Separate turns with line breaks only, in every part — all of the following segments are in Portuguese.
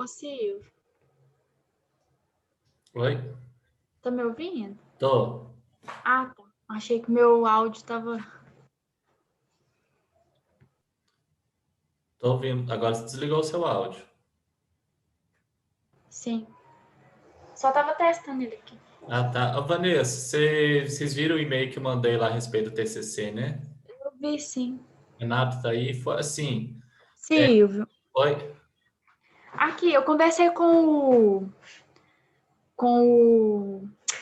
Ô, Silvio,
Oi?
tá me ouvindo?
Tô.
Ah, tá. Achei que meu áudio tava.
Tô ouvindo. Agora você desligou o seu áudio.
Sim. Só tava testando ele aqui.
Ah, tá. Ô, Vanessa, vocês viram o e-mail que eu mandei lá a respeito do TCC, né?
Eu vi, sim.
Renato tá aí. Foi assim.
Silvio,
Oi?
aqui, eu conversei com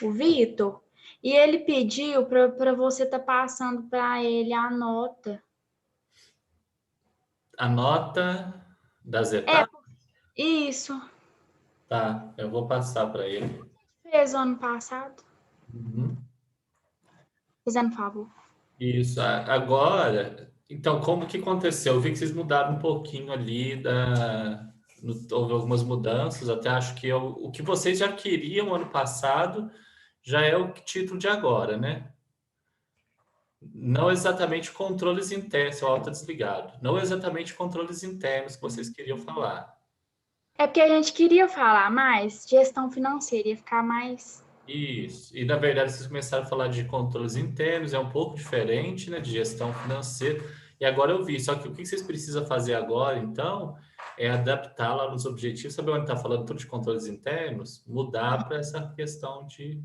o Vitor e ele pediu para você estar passando para ele a nota.
A nota das
É,
etapas?
isso.
Tá, eu vou passar para ele.
Fez ano passado.
Uhum.
Fazendo favor.
Isso. Agora, então, como que aconteceu? Eu vi que vocês mudaram um pouquinho ali houve algumas mudanças. Até acho que o que vocês já queriam ano passado já é o título de agora, né? Não exatamente controles internos, seu áudio tá desligado. Não exatamente controles internos que vocês queriam falar.
É porque a gente queria falar mais gestão financeira, ia ficar mais.
Isso. E na verdade vocês começaram a falar de controles internos, é um pouco diferente, né, de gestão financeira. E agora eu vi, só que o que vocês precisam fazer agora, então, é adaptar lá nos objetivos, sabe onde está falando tudo de controles internos? Mudar para essa questão de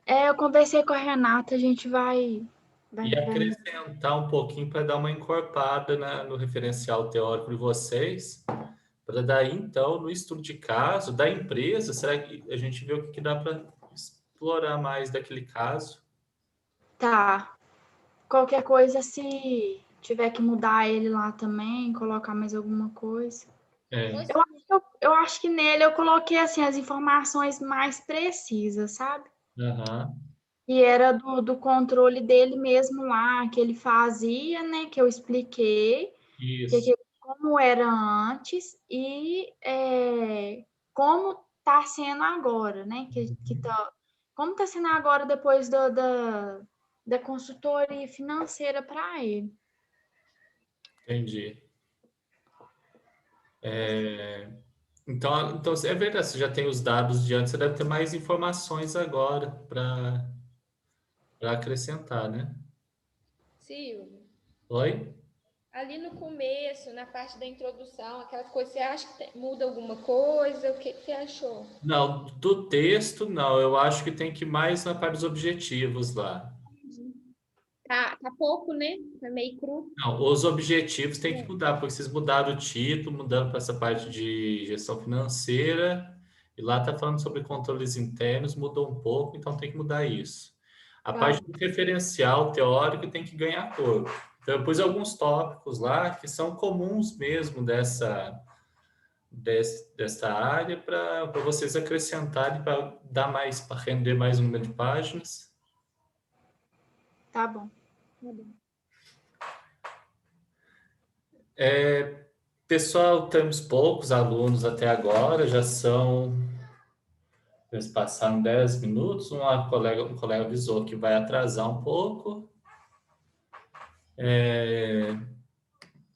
É, eu conversei com a Renata, a gente vai.
e
Vai
acrescentar um pouquinho para dar uma encorpada no referencial teórico de vocês. Para daí, então, no estudo de caso da empresa, será que a gente vê o que, que dá para explorar mais daquele caso?
Tá. Qualquer coisa, se tiver que mudar ele lá também, colocar mais alguma coisa.
É,
Eu acho que nele eu coloquei assim as informações mais precisas, sabe?
aham,
E era do controle dele mesmo lá, que ele fazia, né? Que eu expliquei
isso,
como era antes e como está sendo agora, né? Como está sendo agora depois da consultoria financeira para ele.
entendi. É, então, é verdade, você já tem os dados de antes, você deve ter mais informações agora para acrescentar, né?
Silvio,
Oi?
ali no começo, na parte da introdução, aquelas coisas, você acha que muda alguma coisa? O que você achou?
Não, do texto, não, eu acho que tem que ir mais na parte dos objetivos lá.
Tá pouco, né? Tá meio cru.
Não, os objetivos têm que mudar, porque vocês mudaram o título, mudando para essa parte de gestão financeira, e lá está falando sobre controles internos, mudou um pouco, então tem que mudar isso. A
Tá
parte
bom.
do referencial teórico tem que ganhar corpo. Então, eu pus alguns tópicos lá que são comuns mesmo dessa área para vocês acrescentarem, para dar mais, para render mais um número de páginas.
Tá bom.
Pessoal, temos poucos alunos até agora, eles passaram 10 minutos, um colega avisou que vai atrasar um pouco,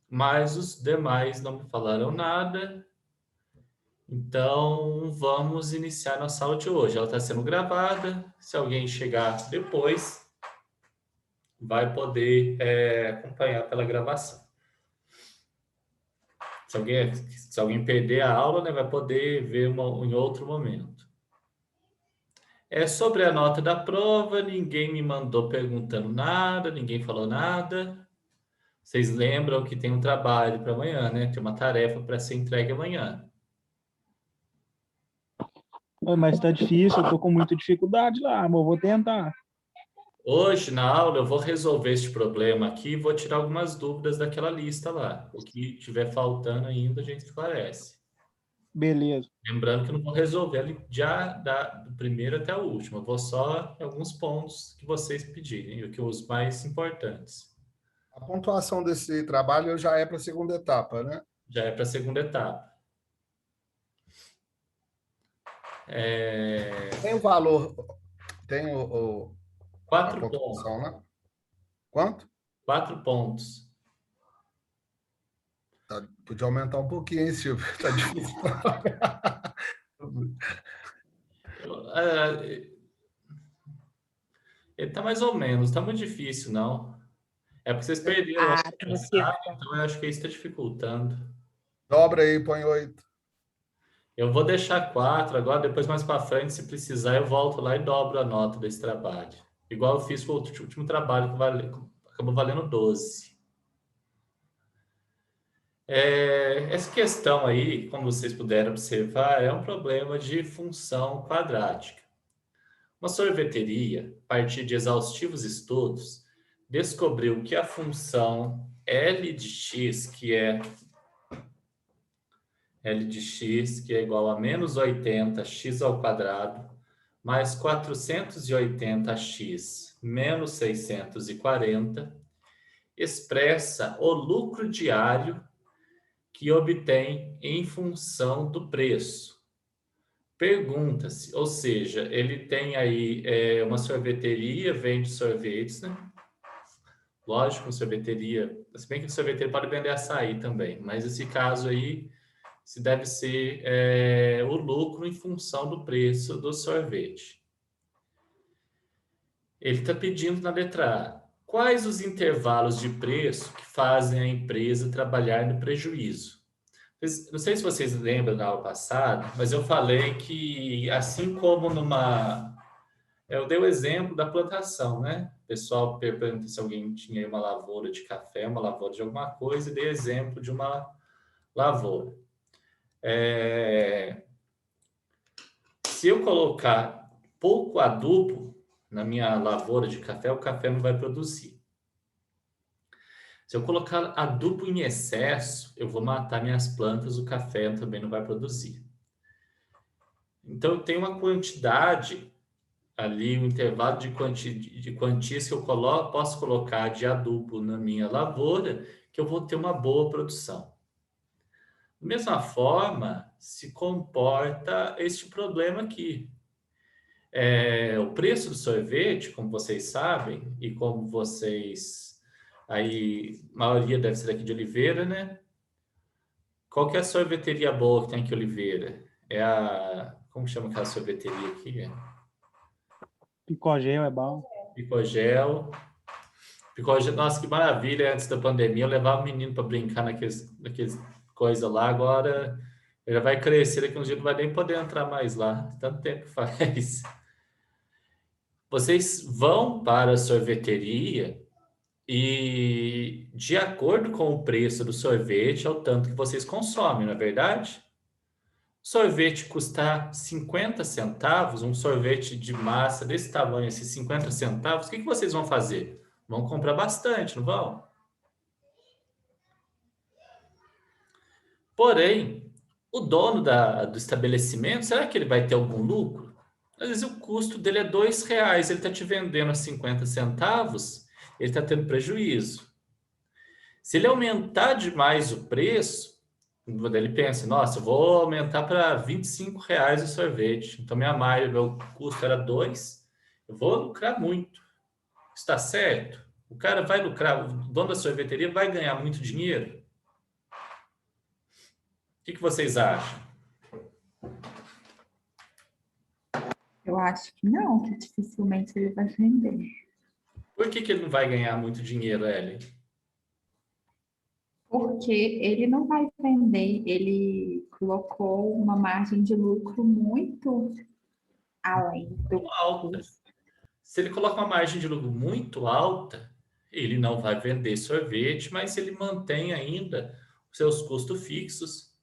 mas os demais não me falaram nada. Então, vamos iniciar nossa aula de hoje. Ela está sendo gravada. Se alguém chegar depois, vai poder acompanhar pela gravação. Se alguém perder a aula, né, vai poder ver em outro momento. Sobre a nota da prova, ninguém me mandou perguntando nada, ninguém falou nada. Vocês lembram que tem um trabalho para amanhã, né? Tem uma tarefa para ser entregue amanhã.
Mas tá difícil, eu tô com muita dificuldade lá, mas eu vou tentar.
Hoje, na aula, eu vou resolver este problema aqui e vou tirar algumas dúvidas daquela lista lá. O que tiver faltando ainda, a gente esclarece.
Beleza.
Lembrando que eu não vou resolver ali já do primeiro até o último. Eu vou só em alguns pontos que vocês pedirem, o que os mais importantes.
A pontuação desse trabalho já é para a segunda etapa, né?
Já é para a segunda etapa.
Tem o valor, tem a
4 pontos.
pontuação, né? Quanto?
4 pontos.
Tá, Podia aumentar um pouquinho, hein, Silvio? Tá difícil.
Ele tá mais ou menos, tá muito difícil, não. É porque vocês perderam o
Ah,
ano
tem uma
passado,
questão.
então eu acho que isso está dificultando.
Dobra aí, põe 8.
Eu vou deixar 4 agora, depois mais para frente, se precisar, eu volto lá e dobro a nota desse trabalho. Igual eu fiz com o último trabalho, que acabou valendo 12. Essa questão aí, como vocês puderam observar, é um problema de função quadrática. Uma sorveteria, a partir de exaustivos estudos, descobriu que a função L de x, que é L de x, que é igual a menos 80x ao quadrado, mais 480x menos 640, expressa o lucro diário que obtém em função do preço. Pergunta-se, ou seja, ele tem aí uma sorveteria, vende sorvetes, né? Lógico, sorveteria, se bem que o sorveteiro pode vender açaí também, mas esse caso aí se deve ser o lucro em função do preço do sorvete. Ele está pedindo na letra A, quais os intervalos de preço que fazem a empresa trabalhar no prejuízo? Não sei se vocês lembram da aula passada, mas eu falei que, assim como eu dei o exemplo da plantação, né? O pessoal pergunta se alguém tinha uma lavoura de café, uma lavoura de alguma coisa, e dei exemplo de uma lavoura. Se eu colocar pouco adubo na minha lavoura de café, o café não vai produzir. Se eu colocar adubo em excesso, eu vou matar minhas plantas, o café também não vai produzir. Então, eu tenho uma quantidade ali, um intervalo de quantias que eu posso colocar de adubo na minha lavoura, que eu vou ter uma boa produção. Da mesma forma, se comporta este problema aqui. O preço do sorvete, como vocês sabem, e como vocês, aí, a maioria deve ser aqui de Oliveira, né? Qual que é a sorveteria boa que tem aqui em Oliveira? Como chama aquela sorveteria aqui?
Picogel é bom.
Picogel. Picogel, nossa, que maravilha, antes da pandemia, eu levava o menino para brincar naqueles coisa lá, agora ele já vai crescer, daqui uns dias não vai nem poder entrar mais lá, tanto tempo que faz. Vocês vão para a sorveteria e, de acordo com o preço do sorvete, é o tanto que vocês consomem, não é verdade? Sorvete custar 50 centavos, um sorvete de massa desse tamanho, esses 50 centavos, o que vocês vão fazer? Vão comprar bastante, não vão? Porém, o dono do estabelecimento, será que ele vai ter algum lucro? Às vezes o custo dele é R$ 2, ele está te vendendo a 50 centavos, ele está tendo prejuízo. Se ele aumentar demais o preço, ele pensa, nossa, eu vou aumentar para R$ 25 o sorvete. Então meu custo era 2, eu vou lucrar muito. Está certo? O cara vai lucrar, o dono da sorveteria vai ganhar muito dinheiro? O que vocês acham?
Eu acho que não, que dificilmente ele vai vender.
Por que ele não vai ganhar muito dinheiro, Ellen?
Porque ele não vai vender, ele colocou uma margem de lucro muito além do
Alta.
custo.
Se ele coloca uma margem de lucro muito alta, ele não vai vender sorvete, mas ele mantém ainda os seus custos fixos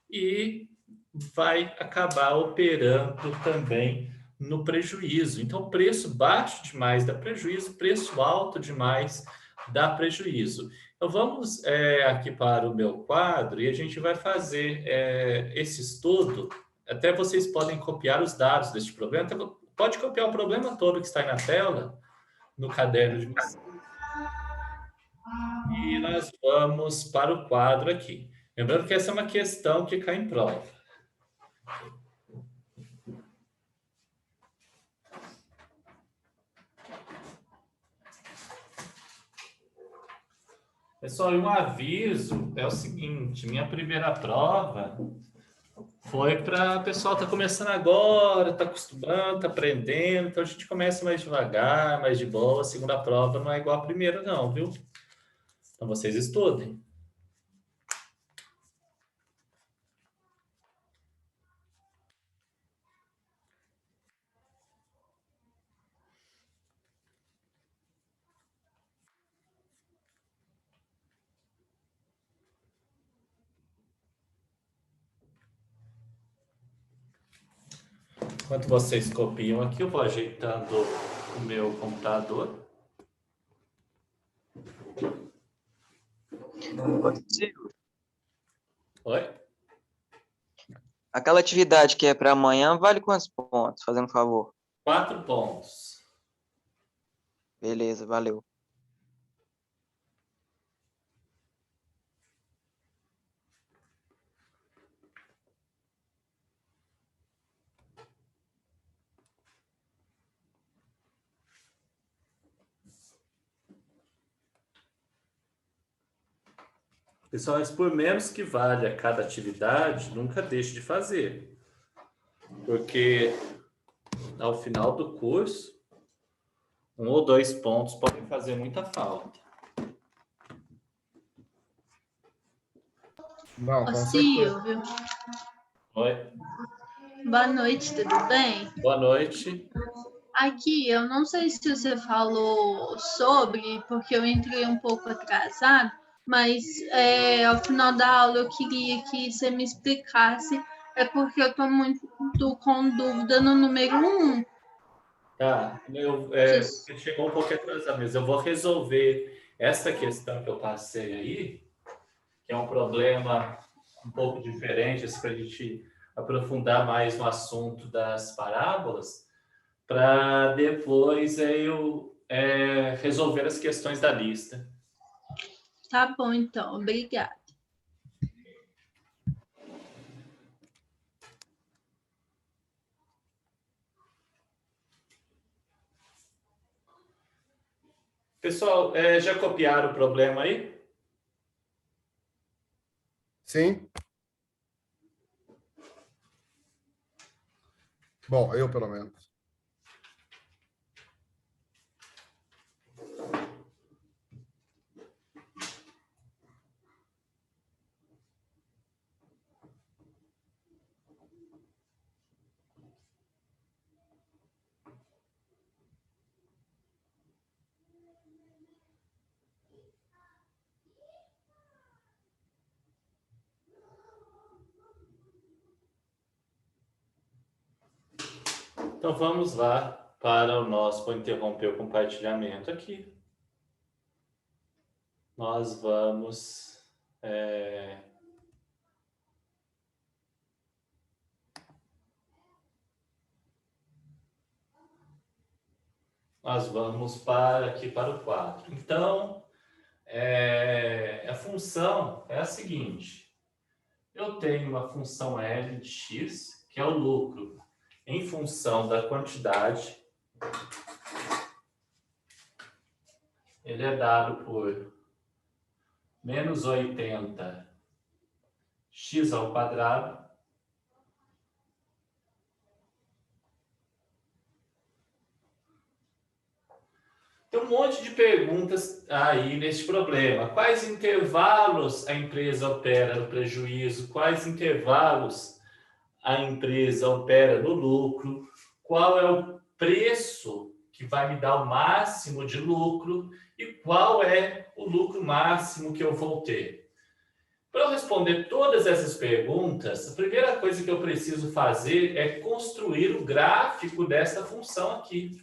e vai acabar operando também no prejuízo. Então, preço baixo demais dá prejuízo, preço alto demais dá prejuízo. Então, vamos aqui para o meu quadro e a gente vai fazer esse estudo. Até vocês podem copiar os dados deste problema. Então, pode copiar o problema todo que está aí na tela, no caderno de vocês. E nós vamos para o quadro aqui. Lembrando que essa é uma questão que cai em prova. Pessoal, e um aviso é o seguinte, minha primeira prova foi para o pessoal tá começando agora, tá acostumando, tá aprendendo, então a gente começa mais devagar, mais de boa. A segunda prova não é igual a primeira não, viu? Então vocês estudem. Enquanto vocês copiam aqui, eu vou ajeitando o meu computador. Oi?
Aquela atividade que é para amanhã vale quantos pontos? Fazendo um favor.
4 pontos.
Beleza, valeu.
Pessoal, mas por menos que valha cada atividade, nunca deixe de fazer. Porque ao final do curso, 1 ou 2 pontos podem fazer muita falta.
Não,
Ô,
com certeza.
Silvio,
Oi?
boa noite, tudo bem?
Boa noite.
Aqui, eu não sei se você falou sobre, porque eu entrei um pouco atrasado, mas ao final da aula eu queria que você me explicasse, porque eu estou muito com dúvida no número 1.
Tá, você chegou um pouco atrasado, mas eu vou resolver essa questão que eu passei aí, que é um problema um pouco diferente, assim, para a gente aprofundar mais no assunto das parábolas, para depois eu resolver as questões da lista.
Tá bom, então, obrigada.
Pessoal, já copiaram o problema aí?
Sim. Bom, eu pelo menos.
Então vamos lá para o nosso, vou interromper o compartilhamento aqui. Nós vamos aqui para o quadro. Então, a função é a seguinte. Eu tenho uma função L de x, que é o lucro, em função da quantidade. Ele é dado por menos 80 x ao quadrado tem um monte de perguntas aí neste problema. Quais intervalos a empresa opera no prejuízo? Quais intervalos a empresa opera no lucro? Qual é o preço que vai me dar o máximo de lucro? E qual é o lucro máximo que eu vou ter? Para eu responder todas essas perguntas, a primeira coisa que eu preciso fazer é construir o gráfico dessa função aqui.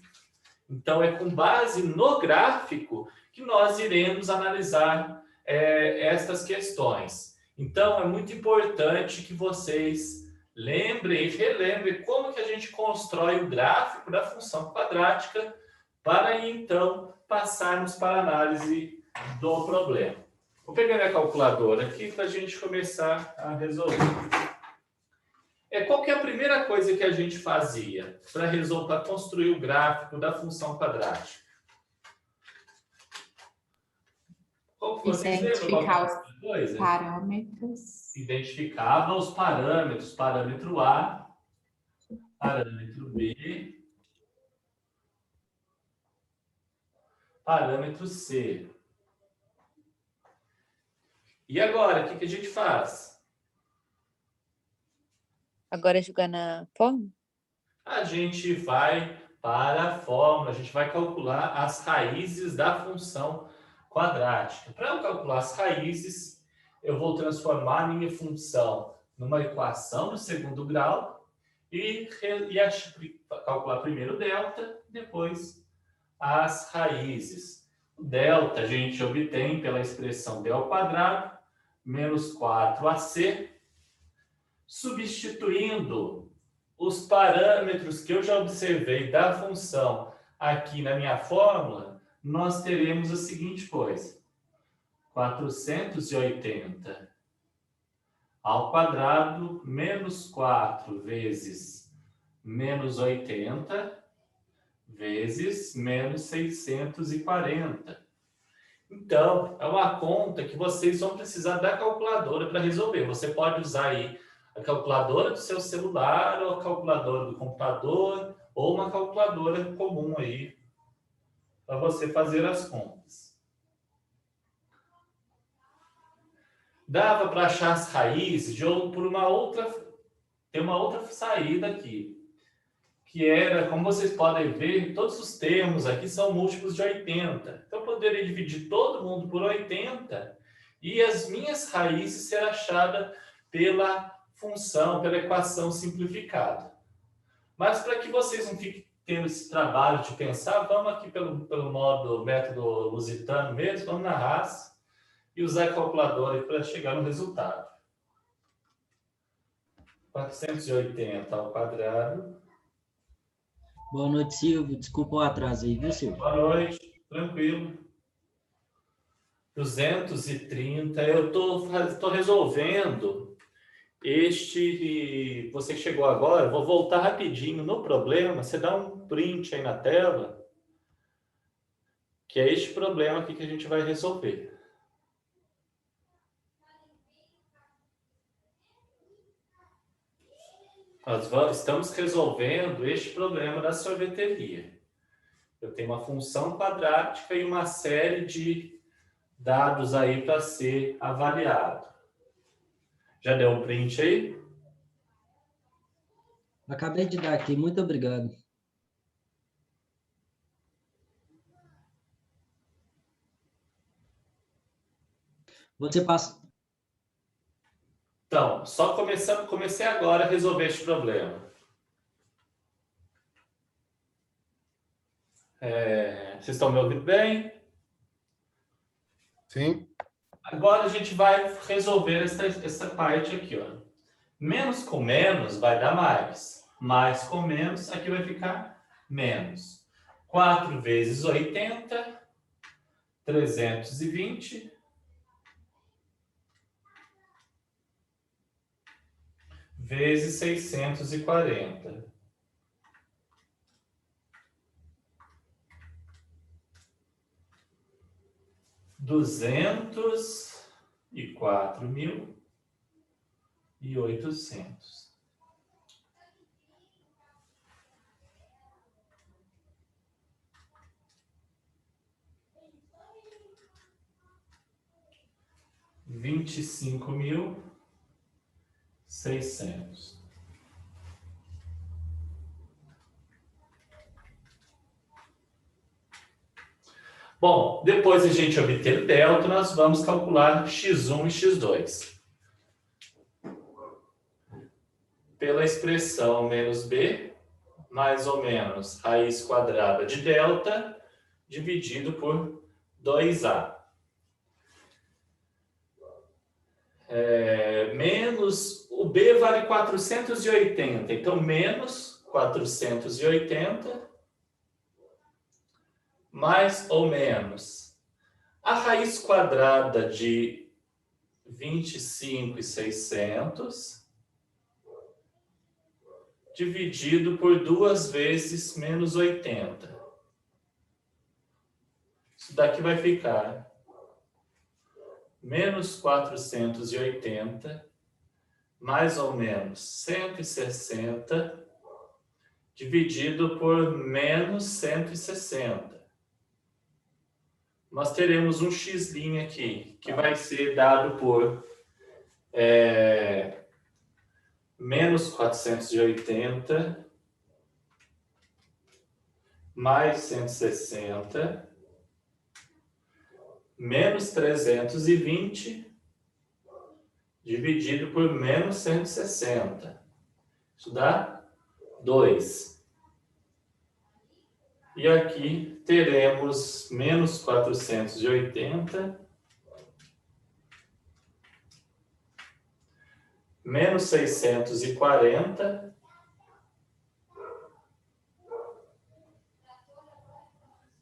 Então, é com base no gráfico que nós iremos analisar estas questões. Então, é muito importante que vocês lembrem e relembrem como que a gente constrói o gráfico da função quadrática para, então, passarmos para a análise do problema. Vou pegar minha calculadora aqui para a gente começar a resolver. Qual que é a primeira coisa que a gente fazia para construir o gráfico da função quadrática? Qual foi? Vocês lembram qual
Identificar
foi a outra coisa?
Parâmetros.
Identificava os parâmetros, parâmetro A, parâmetro B, parâmetro C. E agora, o que a gente faz?
Agora é jogar na fórmula?
A gente vai para a fórmula, a gente vai calcular as raízes da função quadrática. Para eu calcular as raízes, eu vou transformar a minha função numa equação do segundo grau e calcular primeiro o delta, depois as raízes. O delta a gente obtém pela expressão d ao quadrado menos 4ac, substituindo os parâmetros que eu já observei da função aqui na minha fórmula, nós teremos a seguinte coisa: 480 ao quadrado menos 4 vezes menos 80 vezes menos 640. Então, é uma conta que vocês vão precisar da calculadora para resolver. Você pode usar aí a calculadora do seu celular, ou a calculadora do computador, ou uma calculadora comum aí, para você fazer as contas. Dava para achar as raízes por uma outra... Tem uma outra saída aqui, que era, como vocês podem ver, todos os termos aqui são múltiplos de 80. Então, eu poderia dividir todo mundo por 80 e as minhas raízes ser achadas pela função, pela equação simplificada. Mas para que vocês não fiquem tendo esse trabalho de pensar, vamos aqui pelo método lusitano mesmo, vamos na raça e usar a calculadora para chegar no resultado. 480 ao quadrado.
Boa noite, Silvio. Desculpa o atraso aí, viu, Silvio?
Boa noite, tranquilo. 230, eu tô resolvendo você que chegou agora, vou voltar rapidinho no problema, você dá um print aí na tela, que é este problema aqui que a gente vai resolver. Nós estamos resolvendo este problema da sorveteria. Eu tenho uma função quadrática e uma série de dados aí para ser avaliado. Já deu um print aí?
Acabei de dar aqui, muito obrigado. Você passa...
Então, só comecei agora a resolver este problema. Vocês estão me ouvindo bem?
Sim.
Agora a gente vai resolver essa parte aqui, ó. Menos com menos vai dar mais. Mais com menos, aqui vai ficar menos. 4 vezes 80, 320. Vezes 640. $204.800. $25.600. Bom, depois de a gente obter o delta, nós vamos calcular x1 e x2. Pela expressão menos b, mais ou menos raiz quadrada de delta, dividido por 2a. Menos, o b vale 480, então menos 480, mais ou menos a raiz quadrada de 25.600 dividido por 2 vezes menos 80. Isso daqui vai ficar menos 480, mais ou menos 160, dividido por menos 160. Nós teremos um x' aqui, que vai ser dado por menos 480, mais 160, menos 320, dividido por menos 160. Isso dá 2. E aqui teremos menos 480, menos 640,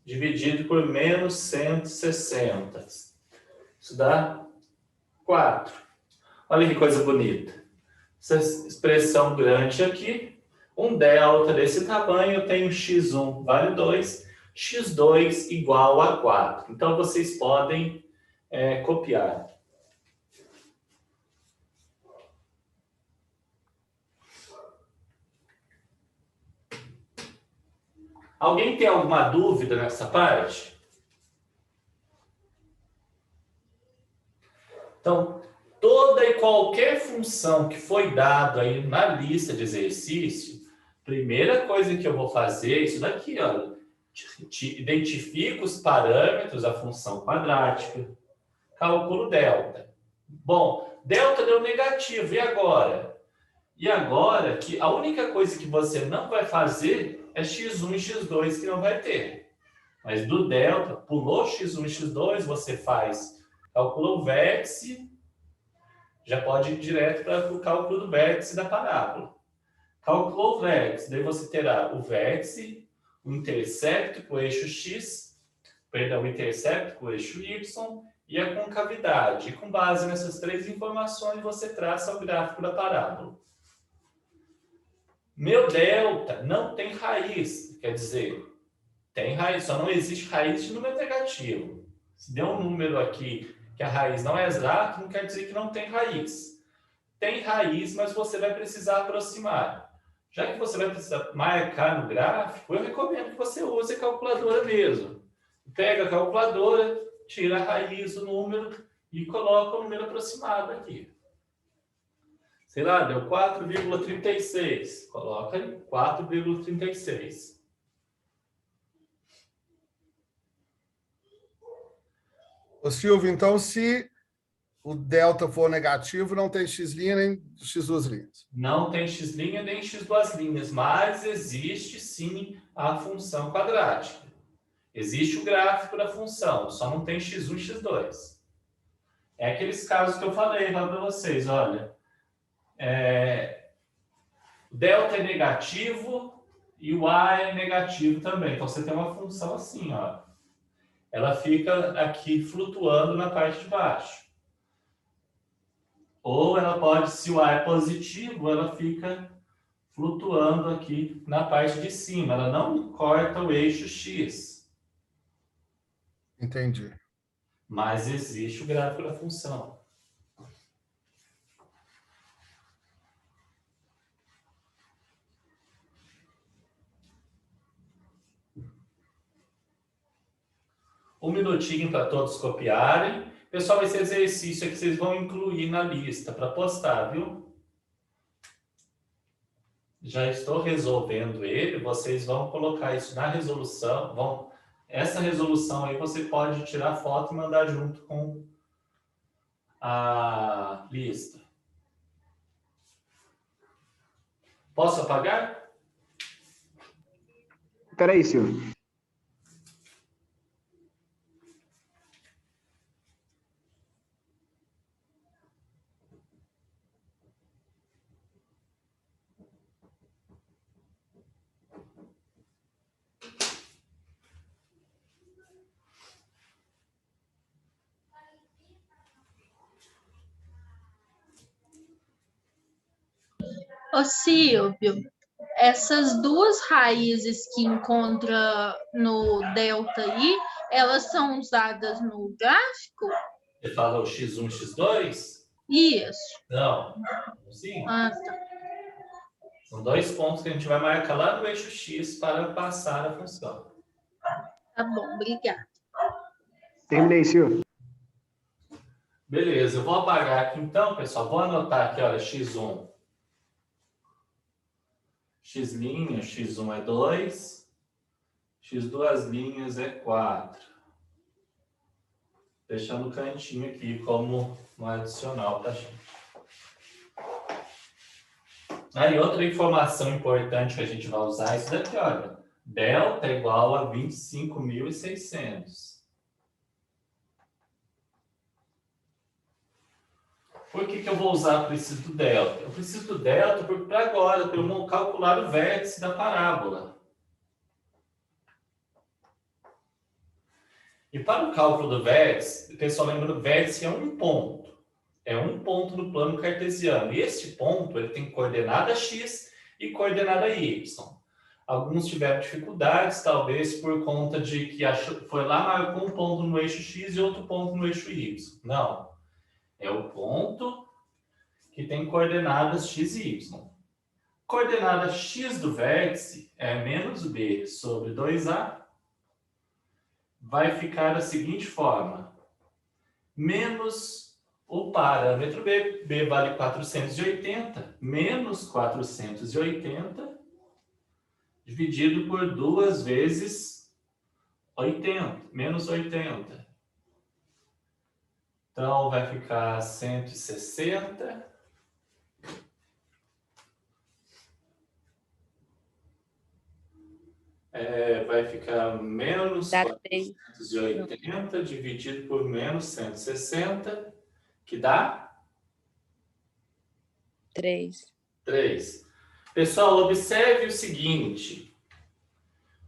dividido por menos 160. Isso dá 4. Olha que coisa bonita. Essa expressão grande aqui, um delta desse tamanho, eu tenho x1 vale 2, x2 igual a 4. Então, vocês podem copiar. Alguém tem alguma dúvida nessa parte? Então, toda e qualquer função que foi dado aí na lista de exercício, primeira coisa que eu vou fazer é isso daqui, ó. Identifico os parâmetros da função quadrática, calculo delta. Bom, delta deu negativo, e agora? E agora que a única coisa que você não vai fazer é x1 e x2 que não vai ter. Mas do delta, pulou x1 e x2, você faz, calcula o vértice, já pode ir direto para o cálculo do vértice da parábola. Calculou o vértice, daí você terá o vértice, o intersecto com o eixo x, perdão, o intersecto com o eixo y e a concavidade. E com base nessas três informações, você traça o gráfico da parábola. Meu delta não tem raiz, quer dizer, tem raiz, só não existe raiz de número negativo. Se deu um número aqui que a raiz não é exata, não quer dizer que não tem raiz. Tem raiz, mas você vai precisar aproximar. Já que você vai precisar marcar no gráfico, eu recomendo que você use a calculadora mesmo. Pega a calculadora, tira a raiz do número e coloca o número aproximado aqui. Sei lá, deu 4,36. Coloca aí 4,36.
Ô, Silvio, então, se o delta for negativo, não tem x' nem x2'.
Não tem x' nem x2', mas existe sim a função quadrática. Existe o gráfico da função, só não tem x1 e x2. É aqueles casos que eu falei lá para vocês, olha. Delta é negativo e o A é negativo também. Então, você tem uma função assim, ó. Ela fica aqui flutuando na parte de baixo. Ou ela pode, se o A é positivo, ela fica flutuando aqui na parte de cima. Ela não corta o eixo X.
Entendi.
Mas existe o gráfico da função. Um minutinho para todos copiarem. Pessoal, esse exercício aqui vocês vão incluir na lista para postar, viu? Já estou resolvendo ele. Vocês vão colocar isso na resolução. Essa resolução aí você pode tirar foto e mandar junto com a lista. Posso apagar?
Espera aí, Silvio.
Ô Silvio, essas duas raízes que encontra no delta aí, elas são usadas no gráfico?
Você fala o x1, x2?
Isso.
Não. Sim.
Ah, tá.
São 2 pontos que a gente vai marcar lá no eixo x para passar a função.
Tá bom, obrigada.
Terminei, Silvio.
Beleza, eu vou apagar aqui então, pessoal. Vou anotar aqui, olha, x1. X', x1 é 2. X duas linhas é 4. Deixando o cantinho aqui como um adicional para a gente. Aí, outra informação importante que a gente vai usar é isso daqui, olha. Delta é igual a 25.600. Por que eu vou usar o princípio do delta? Eu preciso do delta porque, para agora, para eu calcular o vértice da parábola. E para o cálculo do vértice, o pessoal lembra do vértice é um ponto. É um ponto no plano cartesiano. E este ponto ele tem coordenada x e coordenada y. Alguns tiveram dificuldades, talvez por conta de que foi lá, marcou um ponto no eixo x e outro ponto no eixo y. Não. É o ponto que tem coordenadas x e y. Coordenada x do vértice é menos b sobre 2a. Vai ficar da seguinte forma. Menos o parâmetro b. B vale 480. Menos 480 dividido por 2 vezes 80. Menos 80. Então, vai ficar 160. Vai ficar menos 480 dividido por menos 160, que dá?
3.
3. Pessoal, observe o seguinte.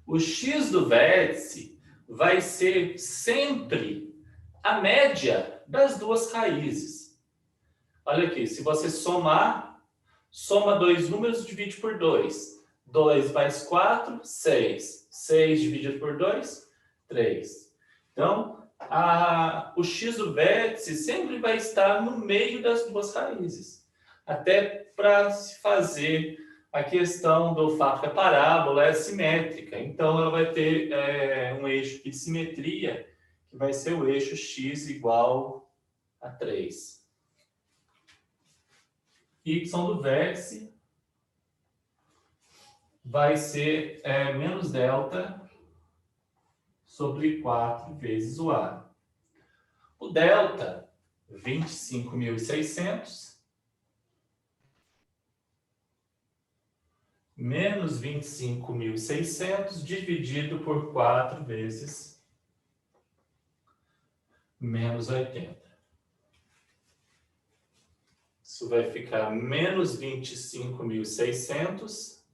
O x do vértice vai ser sempre a média das duas raízes. Olha aqui, se você soma 2 números, divide por 2. 2 mais 4, 6. 6 dividido por 2, 3. Então, o x do vértice sempre vai estar no meio das duas raízes. Até para se fazer a questão do fato que a parábola é simétrica. Então, ela vai ter um eixo de simetria, que vai ser o eixo x igual a 3. Y do vértice vai ser menos delta sobre 4 vezes o A. O delta, 25.600, menos 25.600 dividido por 4 vezes menos 80. Isso vai ficar menos 25.600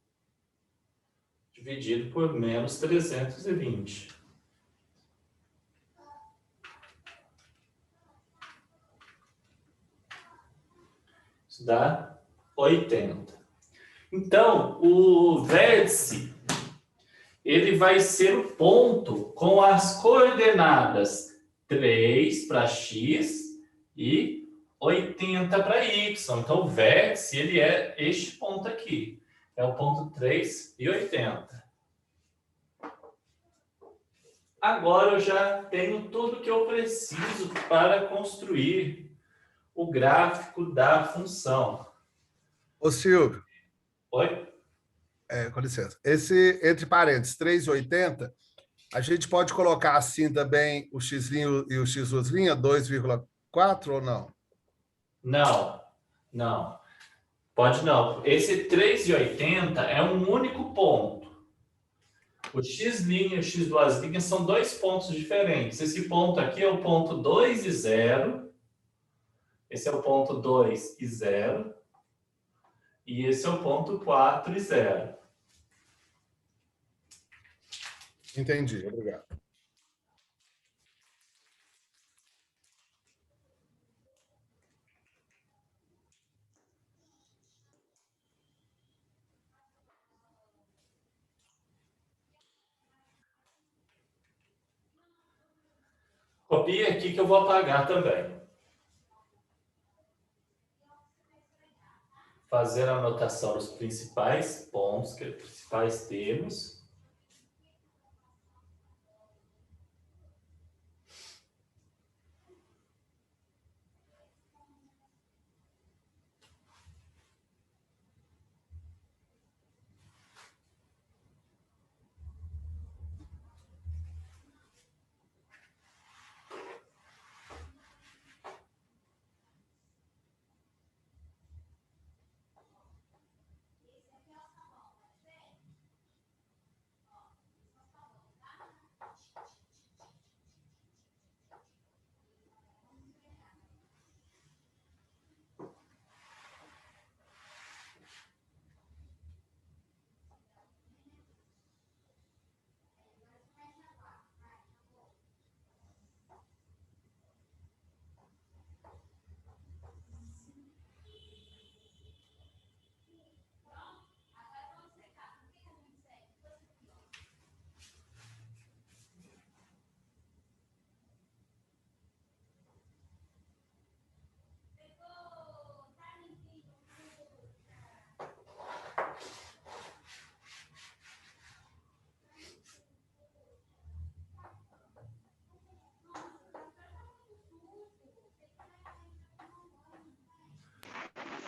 dividido por menos 320. Isso dá 80. Então, o vértice, ele vai ser o ponto com as coordenadas 3 para x e 80 para y. Então, o vértice, ele é este ponto aqui. É o ponto 3 e 80. Agora eu já tenho tudo que eu preciso para construir o gráfico da função.
Ô, Silvio.
Oi?
Com licença. Esse, entre parênteses, 3,80, a gente pode colocar assim também o x' e o x duas linhas, 2,4 ou não?
Não, não. Pode não. Esse 3,80 é um único ponto. O x' e o x duas linhas são dois pontos diferentes. Esse ponto aqui é o ponto 2 e 0. Esse é o ponto 2 e 0. E esse é o ponto 4 e 0.
Entendi, obrigado.
Copia aqui que eu vou apagar também. Fazer a anotação dos principais pontos, que os principais termos.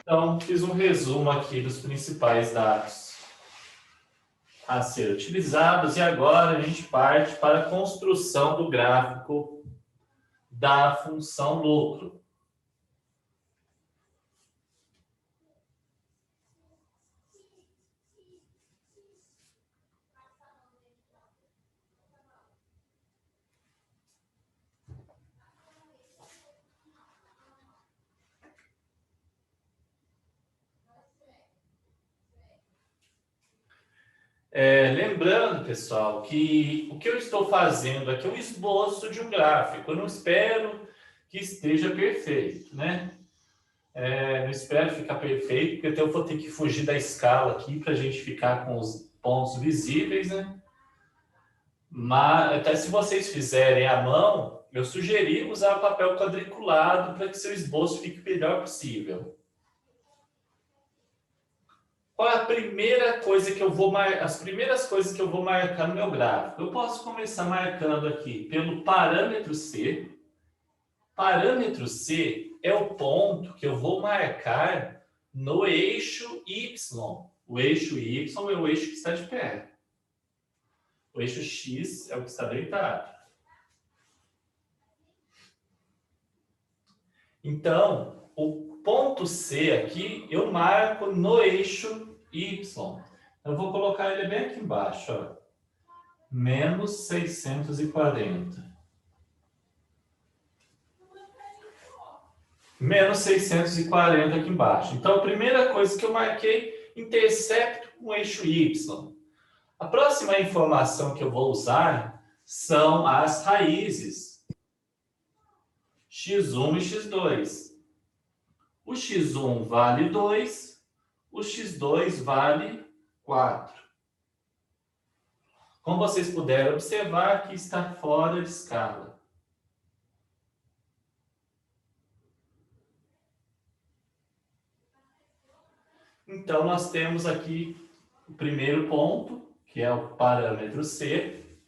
Então, fiz um resumo aqui dos principais dados a ser utilizados e agora a gente parte para a construção do gráfico da função lucro. Lembrando, pessoal, que o que eu estou fazendo aqui é um esboço de um gráfico. Eu não espero que esteja perfeito, né? Não espero ficar perfeito, porque até eu vou ter que fugir da escala aqui para a gente ficar com os pontos visíveis, né? Mas até se vocês fizerem à mão, eu sugeri usar papel quadriculado para que seu esboço fique o melhor possível. Qual é a primeira coisa que eu vou marcar? As primeiras coisas que eu vou marcar no meu gráfico. Eu posso começar marcando aqui pelo parâmetro C. Parâmetro C é o ponto que eu vou marcar no eixo Y. O eixo Y é o eixo que está de pé. O eixo X é o que está deitado. Então, o ponto C aqui eu marco no eixo Y. Eu vou colocar ele bem aqui embaixo, ó. Menos 640. Menos 640 aqui embaixo. Então, a primeira coisa que eu marquei, intercepto com o eixo Y. A próxima informação que eu vou usar são as raízes. X1 e X2. O X1 vale 2. O X2 vale 4. Como vocês puderam observar, que está fora de escala. Então, nós temos aqui o primeiro ponto, que é o parâmetro C.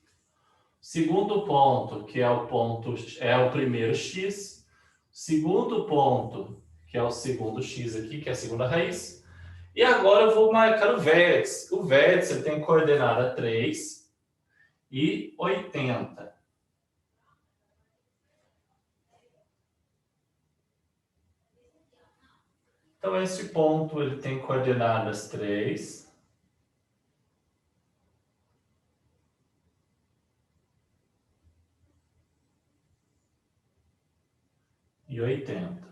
Segundo ponto, que é o primeiro X. Segundo ponto, que é o segundo X aqui, que é a segunda raiz. E agora eu vou marcar o vértice. O vértice ele tem coordenada 3 e 80. Então, esse ponto ele tem coordenadas 3 e 80.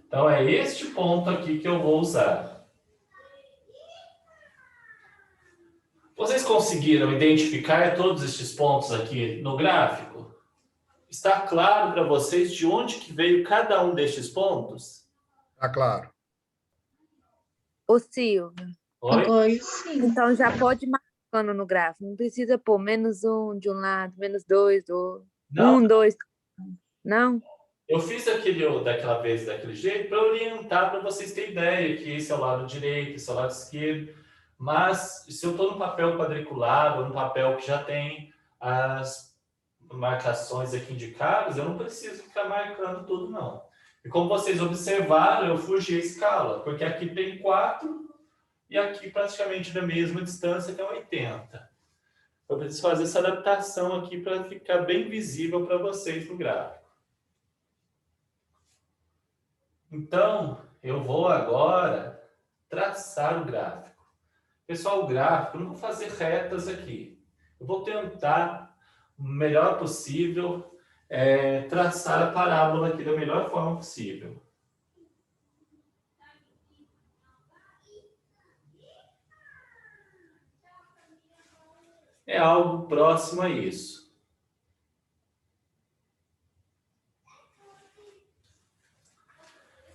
Então, é este ponto aqui que eu vou usar. Vocês conseguiram identificar todos estes pontos aqui no gráfico? Está claro para vocês de onde que veio cada um destes pontos?
Está claro.
Ô, Silvio,
Oi?
então já pode ir marcando no gráfico. Não precisa pôr -1 de um lado, -2 do outro.
Não,
1, 2. Não?
eu fiz daquela vez daquele jeito para orientar, para vocês terem ideia que esse é o lado direito, esse é o lado esquerdo. Mas se eu estou no papel quadriculado, ou no papel que já tem as marcações aqui indicadas, eu não preciso ficar marcando tudo, não. E como vocês observaram, eu fugi a escala, porque aqui tem 4 e aqui praticamente da mesma distância, que é 80. Eu preciso fazer essa adaptação aqui para ficar bem visível para vocês no gráfico. Então, eu vou agora traçar o gráfico. Pessoal, o gráfico, eu não vou fazer retas aqui. Eu vou tentar, o melhor possível, traçar a parábola aqui da melhor forma possível. É algo próximo a isso.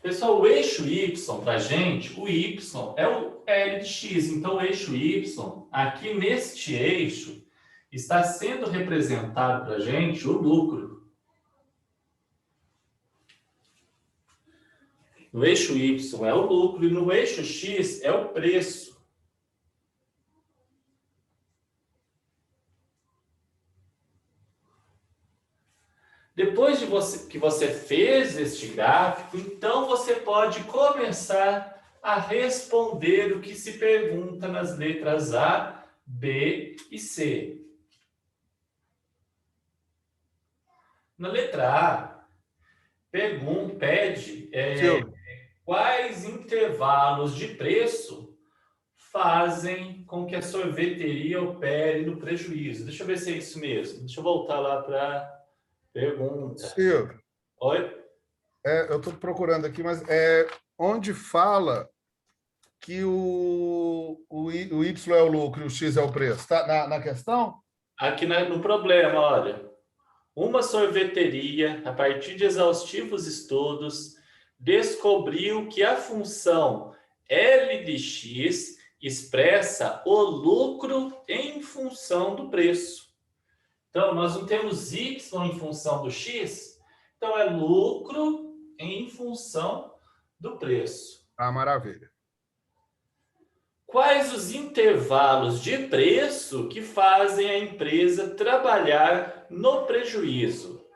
Pessoal, o eixo Y para a gente, o Y é o L de X. Então, o eixo Y, aqui neste eixo, está sendo representado para a gente o lucro. No eixo Y é o lucro e no eixo X é o preço. Depois que você fez este gráfico, então você pode começar a responder o que se pergunta nas letras A, B e C. Na letra A, pede quais intervalos de preço fazem com que a sorveteria opere no prejuízo. Deixa eu ver se é isso mesmo. Deixa eu voltar lá para... Pergunta.
Silvio.
Oi?
Eu estou procurando aqui, mas onde fala que o Y é o lucro e o X é o preço? Está na questão?
Aqui no problema, olha. Uma sorveteria, a partir de exaustivos estudos, descobriu que a função L de X expressa o lucro em função do preço. Então, nós não temos Y em função do X, então é lucro em função do preço.
Ah, maravilha.
Quais os intervalos de preço que fazem a empresa trabalhar no prejuízo?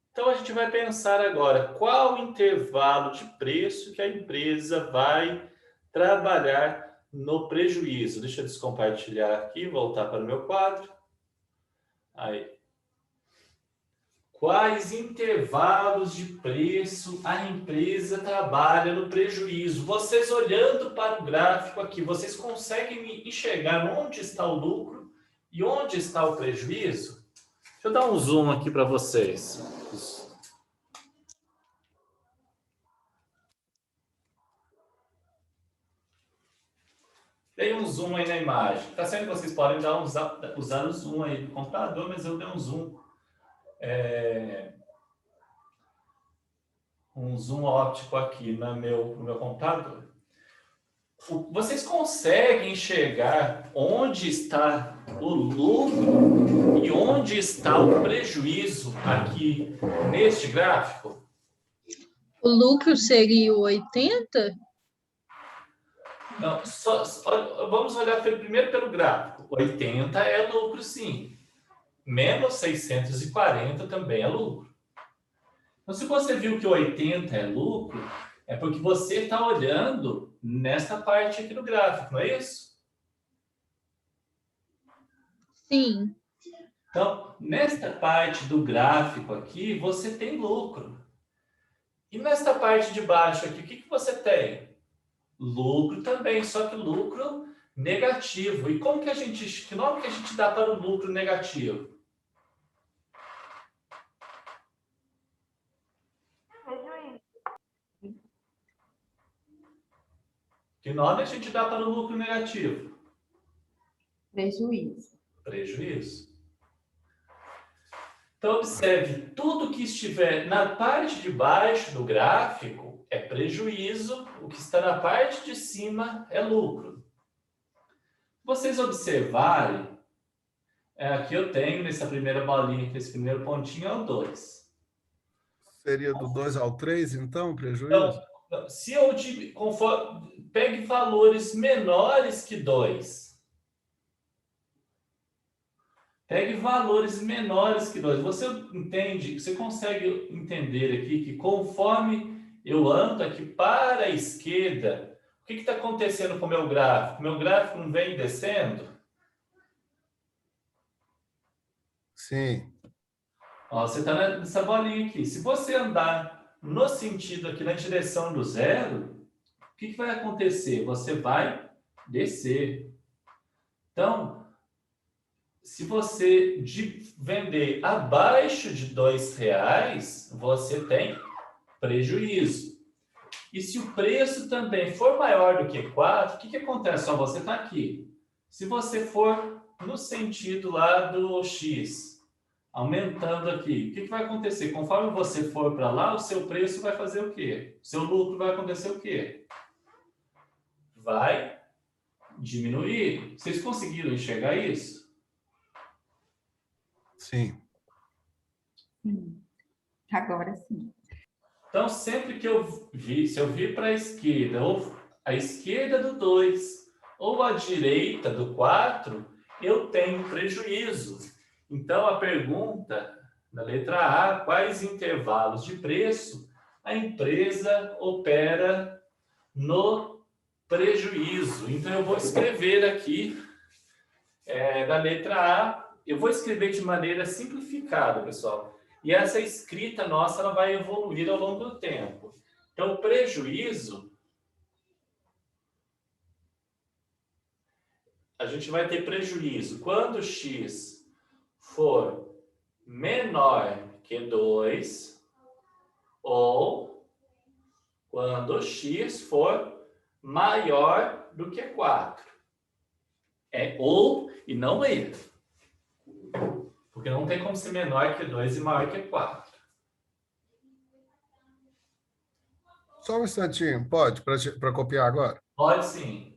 Então, a gente vai pensar agora, qual o intervalo de preço que a empresa vai trabalhar no prejuízo? Deixa eu descompartilhar aqui, voltar para o meu quadro. Aí. Quais intervalos de preço a empresa trabalha no prejuízo? Vocês olhando para o gráfico aqui, vocês conseguem enxergar onde está o lucro e onde está o prejuízo? Deixa eu dar um zoom aqui para vocês. Dei um zoom aí na imagem. Tá certo que vocês podem usar o zoom aí do computador, mas eu dei um zoom. Um zoom óptico aqui no meu computador. Vocês conseguem enxergar onde está o lucro e onde está o prejuízo aqui neste gráfico?
O lucro seria o 80?
Não, vamos olhar primeiro pelo gráfico. 80 é lucro, sim. Menos 640 também é lucro. Então, se você viu que 80 é lucro, é porque você está olhando nesta parte aqui do gráfico, não é isso?
Sim.
Então, nesta parte do gráfico aqui, você tem lucro. E nesta parte de baixo aqui, o que você tem? Lucro também, só que lucro negativo. E como que que nome que a gente dá para o lucro negativo? Que nome a gente dá para o lucro negativo?
Prejuízo.
Prejuízo. Então, observe, tudo que estiver na parte de baixo do gráfico é prejuízo, o que está na parte de cima é lucro. Se vocês observarem, Aqui eu tenho, nessa primeira bolinha, que esse primeiro pontinho é o 2.
Seria do 2 ao 3, então, prejuízo?
Então, se eu pegue valores menores que 2. Pegue valores menores que 2. Você entende, você consegue entender aqui que conforme eu ando aqui para a esquerda, o que está acontecendo com o meu gráfico? Meu gráfico não vem descendo?
Sim.
Ó, você está nessa bolinha aqui. Se você andar no sentido aqui, na direção do zero, o que vai acontecer? Você vai descer. Então, se você vender abaixo de R$2, você tem prejuízo. E se o preço também for maior do que 4, o que acontece? Só você está aqui. Se você for no sentido lá do X, aumentando aqui, o que vai acontecer? Conforme você for para lá, o seu preço vai fazer o quê? O seu lucro vai acontecer o quê? Vai diminuir. Vocês conseguiram enxergar isso?
Sim.
Sim. Agora sim.
Então, sempre que se eu vir para a esquerda, ou a esquerda do 2, ou a direita do 4, eu tenho prejuízo. Então, a pergunta, na letra A, quais intervalos de preço a empresa opera no prejuízo? Então, eu vou escrever aqui, na letra A, eu vou escrever de maneira simplificada, pessoal. E essa escrita nossa ela vai evoluir ao longo do tempo. Então, o prejuízo, a gente vai ter prejuízo quando x for menor que 2 ou quando x for maior do que 4. É ou e não e. Porque não tem como ser menor que 2 e maior que 4.
Só um instantinho, pode, para copiar agora?
Pode sim.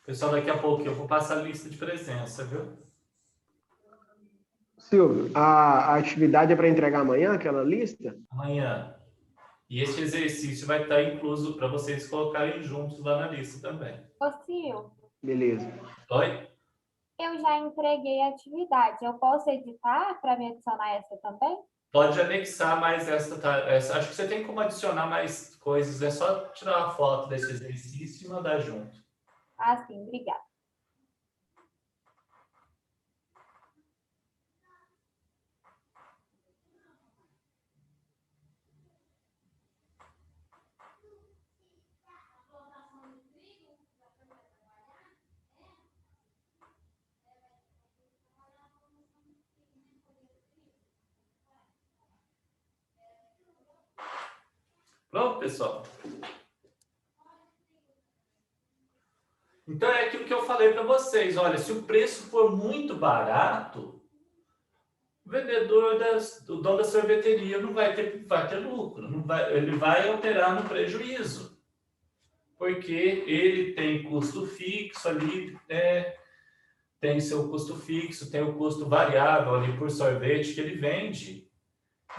Pessoal, daqui a pouco eu vou passar a lista de presença, viu?
Silvio, a atividade é para entregar amanhã, aquela lista?
Amanhã. E esse exercício vai estar incluso para vocês colocarem juntos lá na lista também.
Ô, Silvio,
Beleza.
Oi?
eu já entreguei a atividade. Eu posso editar para me adicionar essa também?
Pode anexar mais essa. Acho que você tem como adicionar mais coisas. É só tirar uma foto desse exercício e mandar junto.
Ah, sim, obrigada.
Pronto, pessoal? Então, é aquilo que eu falei para vocês. Olha, se o preço for muito barato, o vendedor, o dono da sorveteria não vai ter lucro. Ele vai operar no prejuízo. Porque ele tem custo fixo ali, tem seu custo fixo, tem o custo variável ali por sorvete que ele vende.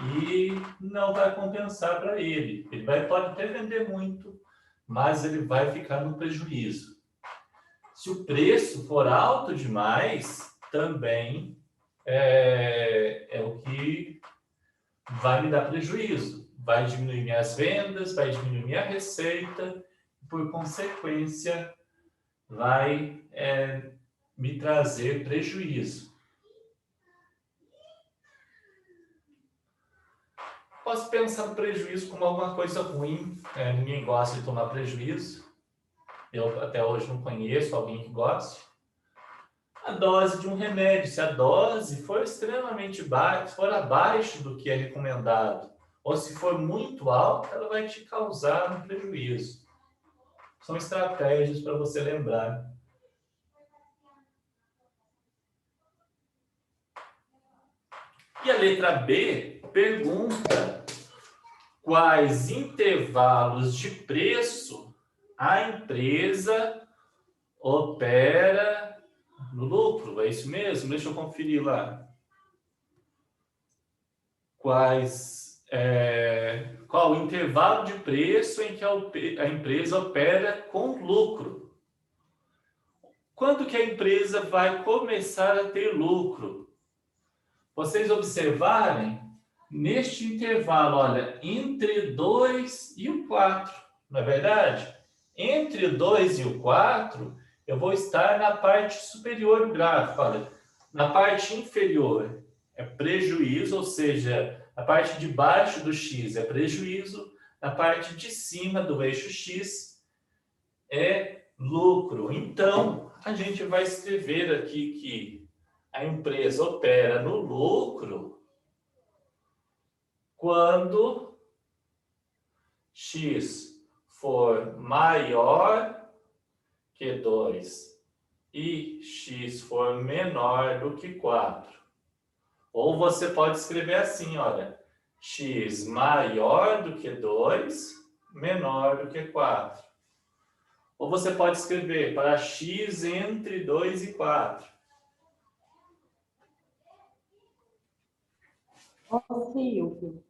E não vai compensar para ele. Ele pode até vender muito, mas ele vai ficar no prejuízo. Se o preço for alto demais, também é o que vai me dar prejuízo. Vai diminuir minhas vendas, vai diminuir minha receita, e, por consequência, vai me trazer prejuízo. Posso pensar no prejuízo como alguma coisa ruim, ninguém gosta de tomar prejuízo. eu até hoje não conheço alguém que goste, a dose de um remédio. Se a dose for extremamente baixa, se for abaixo do que é recomendado, ou se for muito alta, ela vai te causar um prejuízo. São estratégias para você lembrar. E a letra B pergunta quais intervalos de preço a empresa opera no lucro. É isso mesmo? Deixa eu conferir lá. Qual o intervalo de preço em que a empresa opera com lucro? Quando que a empresa vai começar a ter lucro? Vocês observarem, neste intervalo, olha, entre 2 e o 4, não é verdade? Entre o 2 e o 4, eu vou estar na parte superior do gráfico. Olha, na parte inferior é prejuízo, ou seja, a parte de baixo do X é prejuízo, na parte de cima do eixo X é lucro. Então, a gente vai escrever aqui que a empresa opera no lucro quando X for maior que 2 e X for menor do que 4. Ou você pode escrever assim, olha, X maior do que 2, menor do que 4. Ou você pode escrever para X entre 2 e 4.
Ô, Silvio,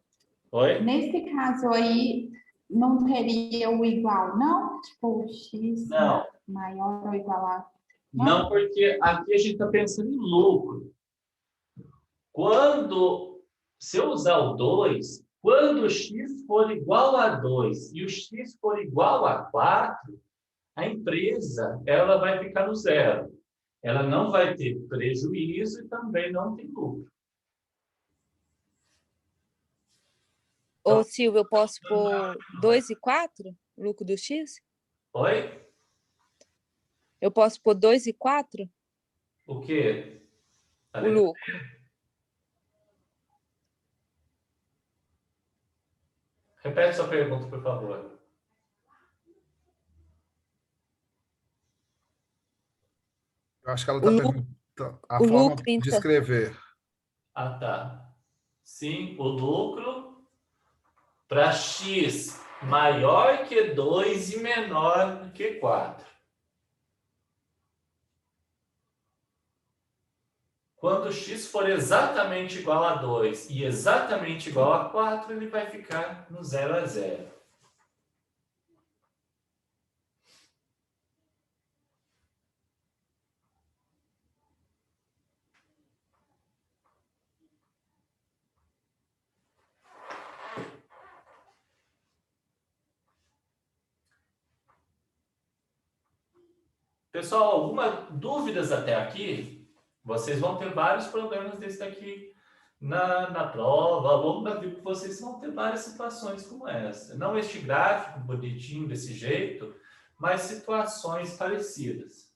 Oi?
nesse caso aí, não teria o igual, não? Tipo, o X
Não.
maior ou igual a...
Não, porque aqui a gente está pensando em lucro. Se eu usar o 2, quando o X for igual a 2 e o X for igual a 4, a empresa ela vai ficar no zero. Ela não vai ter prejuízo e também não tem lucro.
Ô, Silvio, eu posso pôr 2 e 4, lucro do X?
Oi?
Eu posso pôr 2 e 4?
O quê?
O lucro.
Repete sua pergunta, por favor.
Eu acho que ela está perguntando a forma de escrever.
Ah, tá. Sim, o lucro para X maior que 2 e menor que 4. Quando X for exatamente igual a 2 e exatamente igual a 4, ele vai ficar no 0 a 0. Pessoal, algumas dúvidas até aqui? Vocês vão ter vários problemas desse daqui na prova, ao longo da vida vocês vão ter várias situações como essa. Não este gráfico bonitinho desse jeito, mas situações parecidas.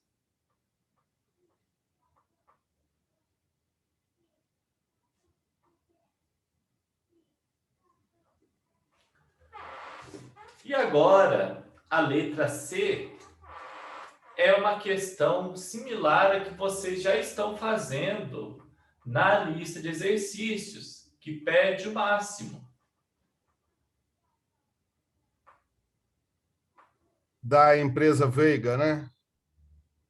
E agora, a letra C é uma questão similar a que vocês já estão fazendo na lista de exercícios, que pede o máximo.
Da empresa Veiga, né?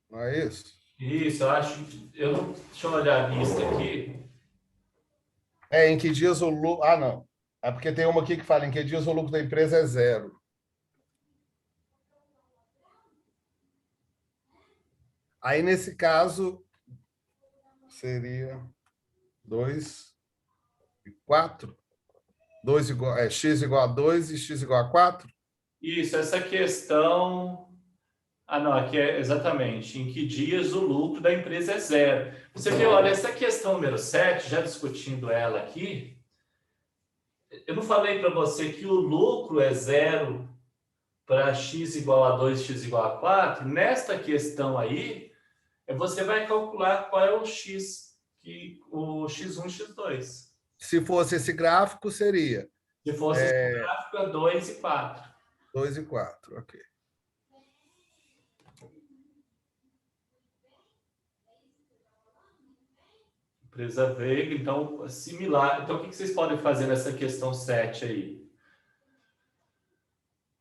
Não é isso?
Isso, eu acho. Deixa eu olhar a lista aqui.
Em que dias o lucro... Ah, não. É porque tem uma aqui que fala em que dias o lucro da empresa é 0. Aí, nesse caso, seria 2 e 4. X igual a 2 e X igual a 4?
Isso, essa questão... Ah, não, aqui é exatamente. Em que dias o lucro da empresa é 0. Você vê, olha, essa questão número 7, já discutindo ela aqui, eu não falei para você que o lucro é 0 para x igual a 2, x igual a 4, nesta questão aí, você vai calcular qual é o x, o x1 e x2.
Se fosse esse gráfico, seria
Se fosse esse gráfico, é 2 e 4.
2 e 4, ok.
Empresa Veiga, então, similar. Então, o que vocês podem fazer nessa questão 7 aí?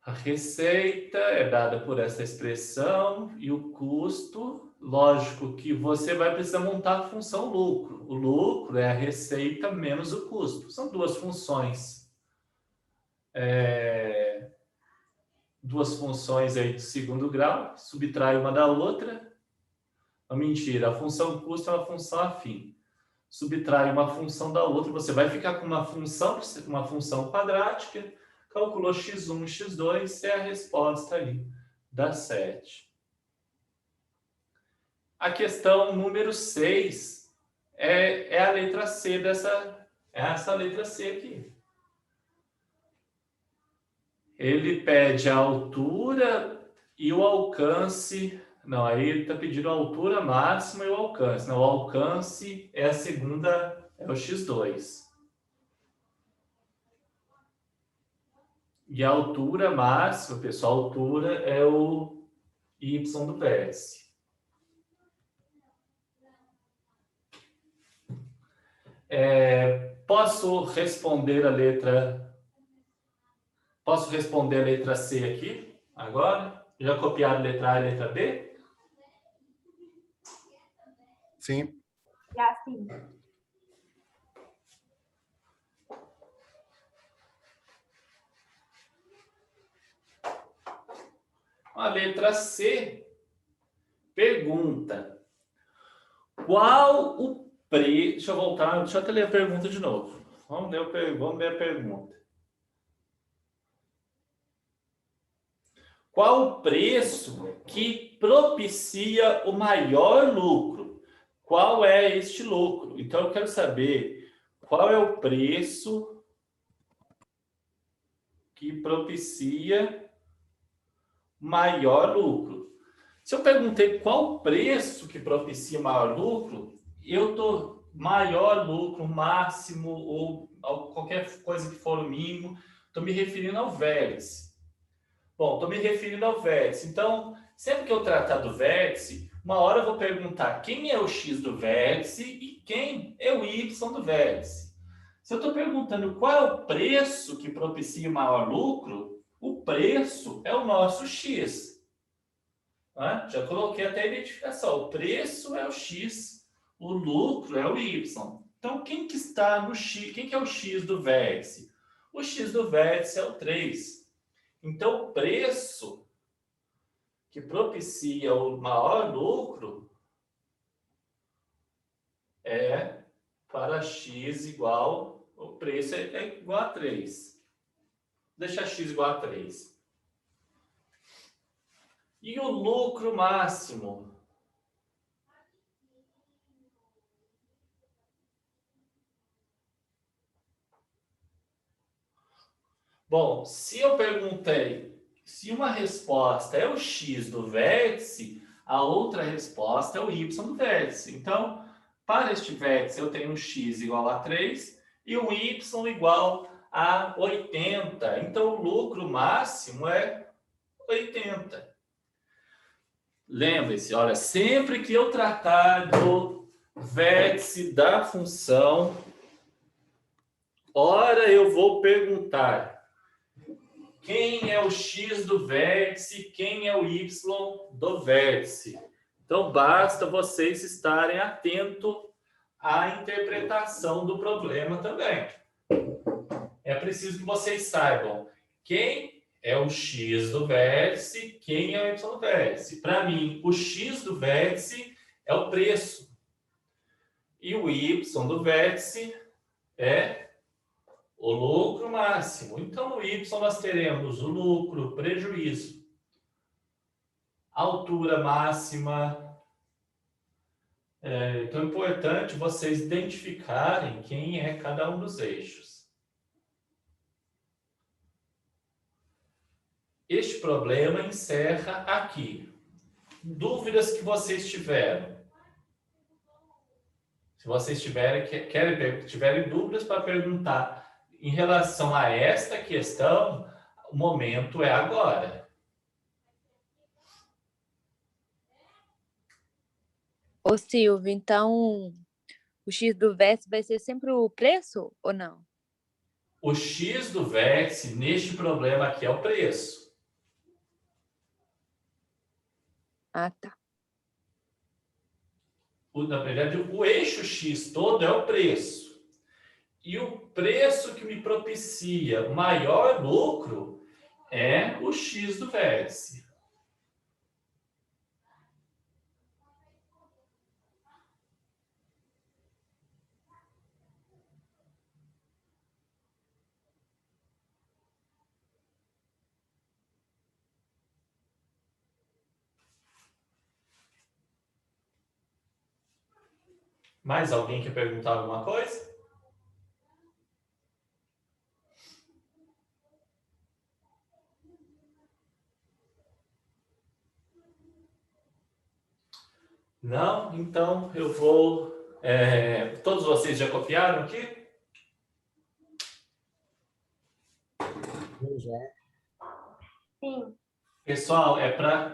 A receita é dada por essa expressão e o custo, lógico que você vai precisar montar a função lucro. O lucro é a receita menos o custo. São duas funções. Duas funções aí de segundo grau, subtrai uma da outra. Não, mentira, a função custo é uma função afim. Subtrai uma função da outra, você vai ficar com uma função quadrática. Calculou x1 e x2, é a resposta aí da 7. A questão número 6 é a letra C essa letra C aqui. Ele pede a altura e o alcance. Não, aí ele está pedindo a altura máxima e o alcance. Não, o alcance é a segunda, é o x2. E a altura máxima, pessoal, a altura é o y do vértice. Posso responder a letra C aqui, agora? Já copiaram a letra A e a letra B?
Sim.
Já sim.
A letra C pergunta: qual o preço... Deixa eu voltar, deixa eu até ler a pergunta de novo. Vamos ler a pergunta. Qual o preço que propicia o maior lucro? Qual é este lucro? Então, eu quero saber qual é o preço que propicia maior lucro. Se eu perguntei qual o preço que propicia maior lucro, eu tô maior lucro, máximo ou qualquer coisa que for o mínimo, estou me referindo ao vértice. Bom, estou me referindo ao vértice. Então, sempre que eu tratar do vértice, uma hora eu vou perguntar quem é o x do vértice e quem é o y do vértice. Se eu estou perguntando qual é o preço que propicia o maior lucro, o preço é o nosso x. Já coloquei até a identificação. O preço é o x, o lucro é o y. Então, quem que está no x? Quem que é o x do vértice? O x do vértice é o 3. Então, o preço que propicia o maior lucro é para x igual... O preço é igual a 3. Deixa x igual a 3. E o lucro máximo? Bom, se eu perguntei se uma resposta é o x do vértice, a outra resposta é o y do vértice. Então, para este vértice, eu tenho x igual a 3 e o y igual a 80. Então, o lucro máximo é 80. Lembre-se, olha, sempre que eu tratar do vértice da função, ora eu vou perguntar quem é o x do vértice, quem é o y do vértice. Então, basta vocês estarem atentos à interpretação do problema também. É preciso que vocês saibam quem é o x do vértice, quem é o y do vértice. Para mim, o x do vértice é o preço. E o y do vértice é o lucro máximo. Então, no y nós teremos o lucro, o prejuízo, altura máxima. Então, é importante vocês identificarem quem é cada um dos eixos. este problema encerra aqui. Dúvidas que vocês tiveram? Se vocês tiverem dúvidas para perguntar em relação a esta questão, o momento é agora.
Ô, Silvio, então o X do vértice vai ser sempre o preço ou não?
O X do vértice, neste problema aqui, é o preço.
Ah, tá.
Na verdade, o eixo X todo é o preço. E o preço que me propicia o maior lucro é o X do vértice. Mais alguém quer perguntar alguma coisa? Não? Então eu vou... todos vocês já copiaram aqui?
Sim.
Pessoal,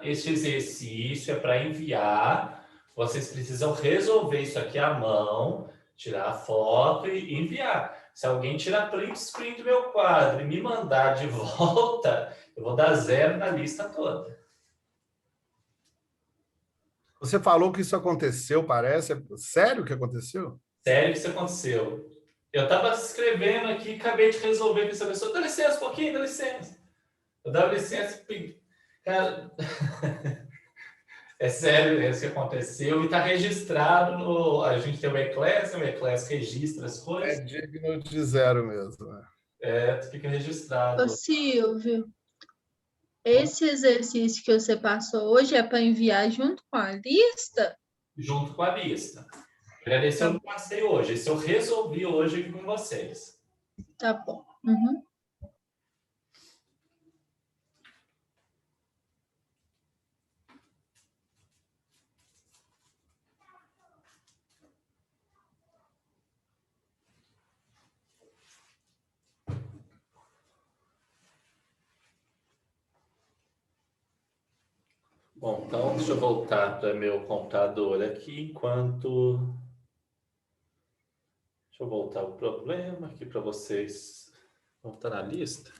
este exercício é para enviar. Vocês precisam resolver isso aqui à mão, tirar a foto e enviar. Se alguém tirar print screen do meu quadro e me mandar de volta, eu vou dar 0 na lista toda.
Você falou que isso aconteceu, parece. Sério que aconteceu?
Sério que isso aconteceu. Eu estava escrevendo aqui e acabei de resolver com essa pessoa. Dá licença um pouquinho, dá licença. Eu dava licença. Cara, é sério isso que aconteceu e está registrado no... A gente tem o Eclass registra as coisas.
É digno de 0 mesmo. Né?
Fica registrado.
Ô, Silvio, esse exercício que você passou hoje é para enviar junto com a lista?
Junto com a lista. Esse eu não passei hoje, esse eu resolvi hoje aqui com vocês.
Tá bom. Uhum.
Bom, então deixa eu voltar para meu computador aqui enquanto... Deixa eu voltar o problema aqui para vocês. Voltar na lista.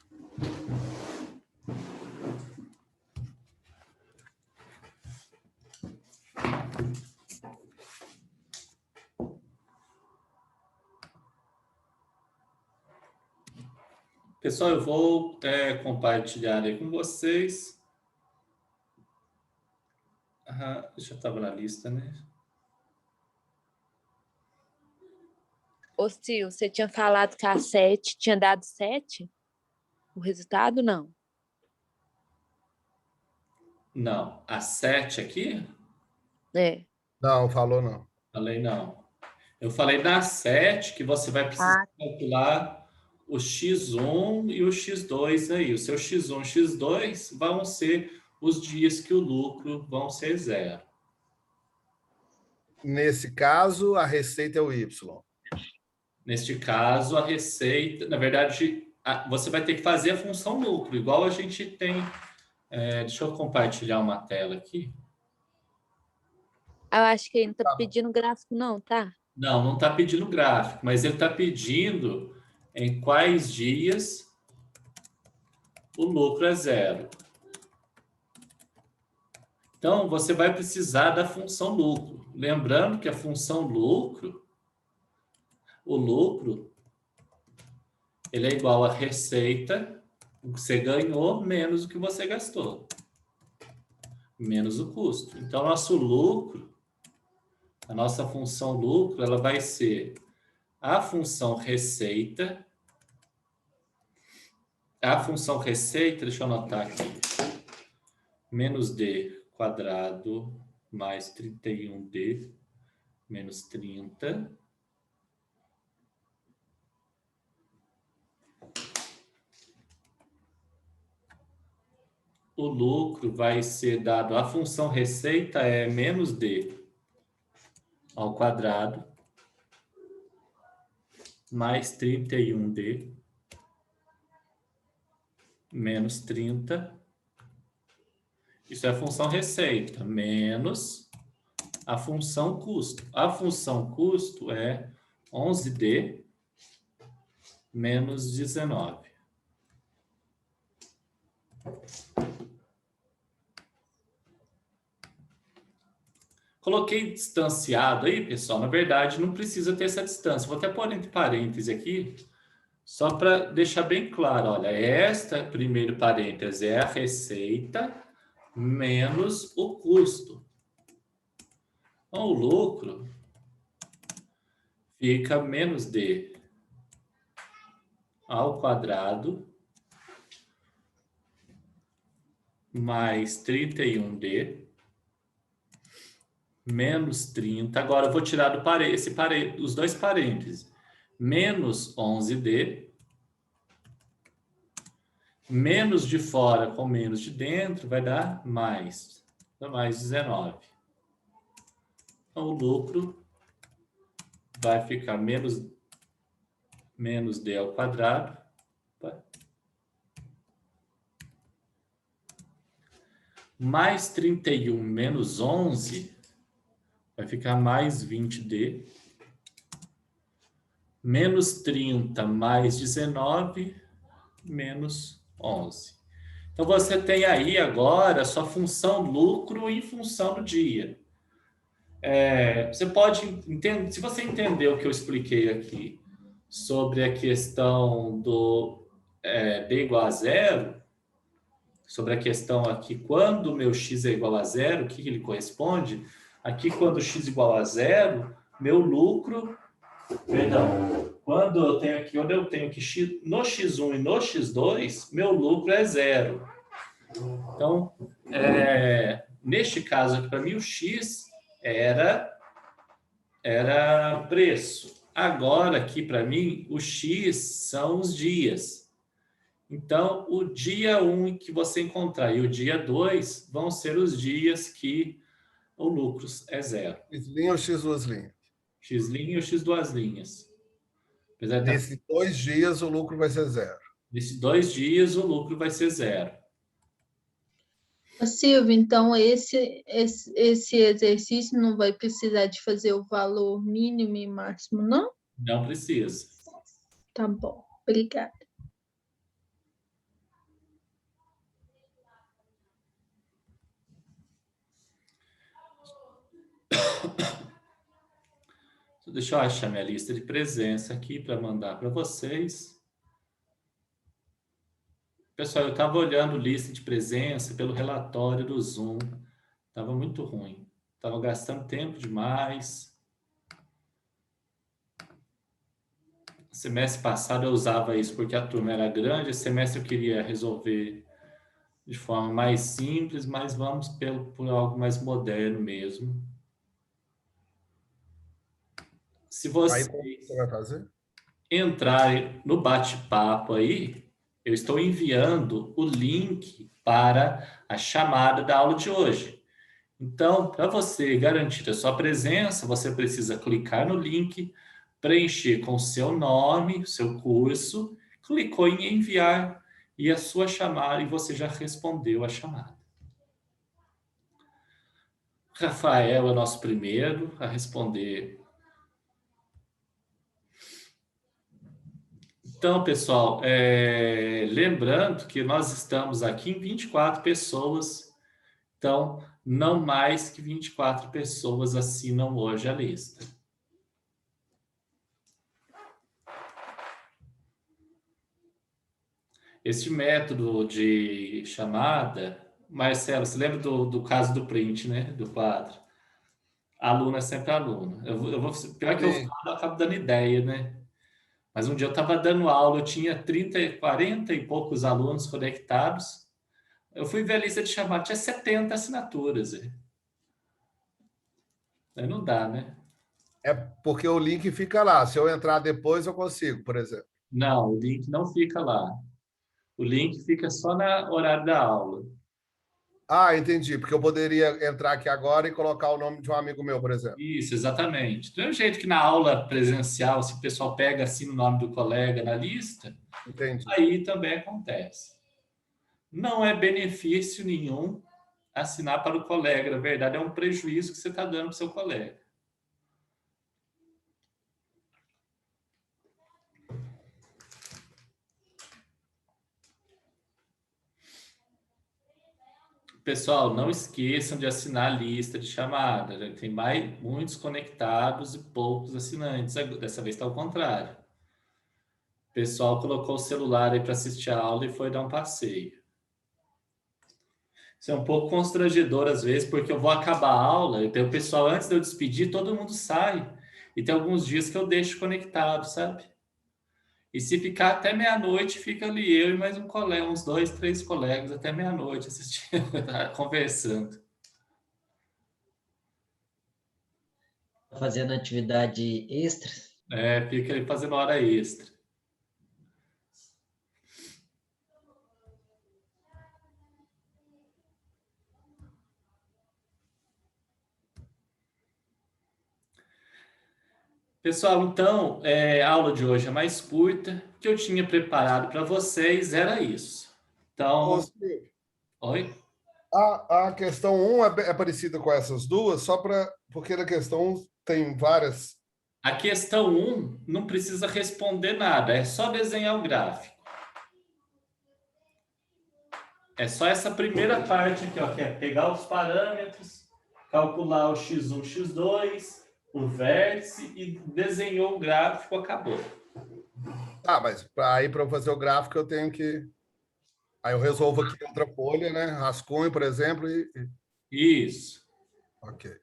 Pessoal, eu vou compartilhar aí com vocês. Já estava na lista, né?
Ô, Silvio, você tinha falado que a 7 tinha dado 7? O resultado, não?
Não. A 7 aqui?
É.
Não, falou não.
Falei não. Eu falei na 7 que você vai precisar calcular o X1 e o X2 aí. O seu X1 e X2 vão ser os dias que o lucro vão ser 0.
Nesse caso, a receita é o Y.
Neste caso, a receita... Na verdade, você vai ter que fazer a função lucro, igual a gente tem... deixa eu compartilhar uma tela aqui.
Eu acho que ele não está pedindo gráfico, não, tá?
Não, não está pedindo gráfico, mas ele está pedindo em quais dias o lucro é 0. Então, você vai precisar da função lucro. Lembrando que a função lucro, o lucro, ele é igual a receita, o que você ganhou, menos o que você gastou. Menos o custo. Então, nosso lucro, a nossa função lucro, ela vai ser a função receita. A função receita, deixa eu anotar aqui, menos D quadrado mais 31D menos 30. o lucro vai ser dado, a função receita é menos D ao quadrado mais 31D menos 30. Isso é a função receita, menos a função custo. A função custo é 11D menos 19. Coloquei distanciado aí, pessoal. Na verdade, não precisa ter essa distância. Vou até pôr entre parênteses aqui, só para deixar bem claro. Olha, esta, primeiro parênteses, é a receita menos o custo. Então, o lucro fica menos D ao quadrado mais 31D menos 30. Agora eu vou tirar do os dois parênteses. Menos 11D. Menos de fora com menos de dentro vai dar mais. Dá mais 19. Então o lucro vai ficar menos D ao quadrado. Mais 31 menos 11 vai ficar mais 20D. Menos 30 mais 19 menos 11. Então, você tem aí agora a sua função lucro em função do dia. Você pode entender, se você entender o que eu expliquei aqui sobre a questão do D igual a zero, sobre a questão aqui, quando o meu x é igual a zero, o que ele corresponde? Aqui, quando x é igual a zero, meu lucro, perdão, quando eu tenho que x, no x1 e no x2, meu lucro é zero. Então, neste caso aqui, para mim, o x era preço. Agora, aqui, para mim, o x são os dias. Então, o dia 1 que você encontrar e o dia 2 vão ser os dias que o lucro é zero.
X' ou X duas linhas?
X' ou X duas linhas.
Nesses 2 dias, o lucro vai ser zero.
Nesses 2 dias, o lucro vai ser zero.
Silvia, então esse exercício não vai precisar de fazer o valor mínimo e máximo, não?
Não precisa.
Tá bom, obrigada.
Deixa eu achar minha lista de presença aqui para mandar para vocês. Pessoal, eu estava olhando lista de presença pelo relatório do Zoom. Estava muito ruim. Estava gastando tempo demais. Semestre passado eu usava isso porque a turma era grande. Esse semestre eu queria resolver de forma mais simples, mas vamos por algo mais moderno mesmo. Se você
vai fazer?
Entrar no bate-papo aí, eu estou enviando o link para a chamada da aula de hoje. Então, para você garantir a sua presença, você precisa clicar no link, preencher com o seu nome, seu curso, clicou em enviar e a sua chamada, e você já respondeu a chamada. Rafael é o nosso primeiro a responder. Então, pessoal, lembrando que nós estamos aqui em 24 pessoas, então, não mais que 24 pessoas assinam hoje a lista. Este método de chamada, Marcelo, você lembra do caso do print, né? Do quadro? Aluno é sempre aluno. Pior que eu acabo dando ideia, né? Mas um dia eu estava dando aula, eu tinha 40 e poucos alunos conectados. Eu fui ver a lista de chamada, tinha 70 assinaturas. Aí não dá, né?
É porque o link fica lá. Se eu entrar depois, eu consigo, por exemplo.
Não, o link não fica lá. O link fica só no horário da aula.
Ah, entendi. Porque eu poderia entrar aqui agora e colocar o nome de um amigo meu, por exemplo.
Isso, exatamente. Do mesmo jeito que na aula presencial, se o pessoal pega assim o nome do colega na lista,
Entendi.
aí também acontece. Não é benefício nenhum assinar para o colega, na verdade é um prejuízo que você está dando para o seu colega. Pessoal, não esqueçam de assinar a lista de chamada. Já tem muitos conectados e poucos assinantes. Dessa vez está ao contrário. O pessoal colocou o celular aí para assistir a aula e foi dar um passeio. Isso é um pouco constrangedor às vezes, porque eu vou acabar a aula e tem o pessoal, antes de eu despedir, todo mundo sai. E tem alguns dias que eu deixo conectado, sabe? E se ficar até meia-noite, fica ali eu e mais um colega, uns 2, 3 colegas, até meia-noite assistindo, conversando.
Fazendo atividade extra?
É, fica ali fazendo hora extra. Pessoal, então, a aula de hoje é mais curta. O que eu tinha preparado para vocês era isso. Então, oi?
A questão 1 é parecida com essas duas, porque na questão 1 tem várias.
A questão 1 não precisa responder nada, é só desenhar o gráfico. É só essa primeira parte aqui, ó, que é pegar os parâmetros, calcular o x1, x2, o vértice e desenhou o gráfico, acabou.
Ah, mas aí para eu fazer o gráfico eu tenho que... Aí eu resolvo aqui outra folha, né? Rascunho, por exemplo,
Isso.
Ok.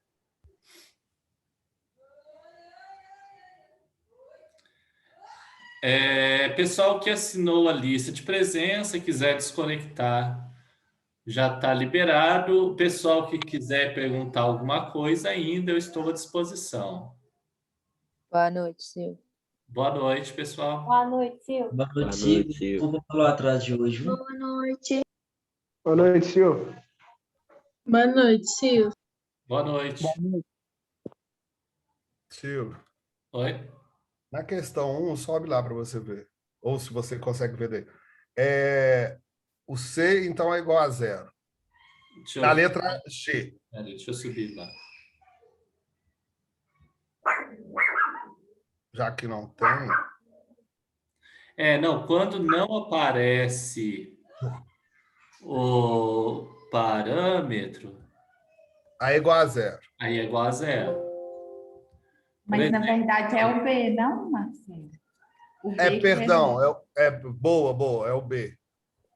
Pessoal que assinou a lista de presença, quiser desconectar, já está liberado. O pessoal que quiser perguntar alguma coisa ainda, eu estou à disposição.
Boa noite, Silvio.
Boa noite, pessoal.
Boa noite, Silvio.
Boa noite, Silvio. Desculpa pelo atraso de hoje. Viu?
Boa noite.
Boa noite, Silvio.
Boa noite, Silvio.
Boa noite.
Silvio.
Oi?
Na questão 1, sobe lá para você ver. Ou se você consegue ver daí. O C, então, é igual a 0. Na letra G.
Deixa eu subir lá.
Já que não tem...
Não, quando não aparece o parâmetro...
Aí é igual a 0.
Aí é igual a 0.
Mas, na verdade, é o B, não, Marcelo?
Perdão, boa, é o B.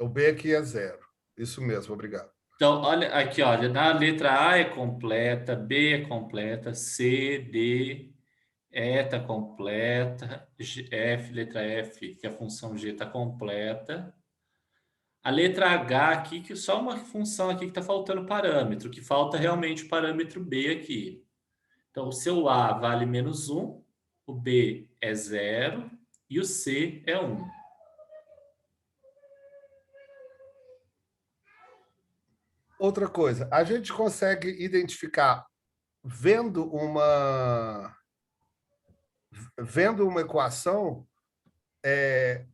O B aqui é 0. Isso mesmo, obrigado.
Então, olha aqui, olha, na letra A é completa, B é completa, C, D, E está completa, F, letra F, que a função G está completa. A letra H aqui, que só uma função aqui que está faltando parâmetro, que falta realmente o parâmetro B aqui. Então, o seu A vale -1, o B é 0 e o C é 1.
Outra coisa, a gente consegue identificar, vendo uma equação,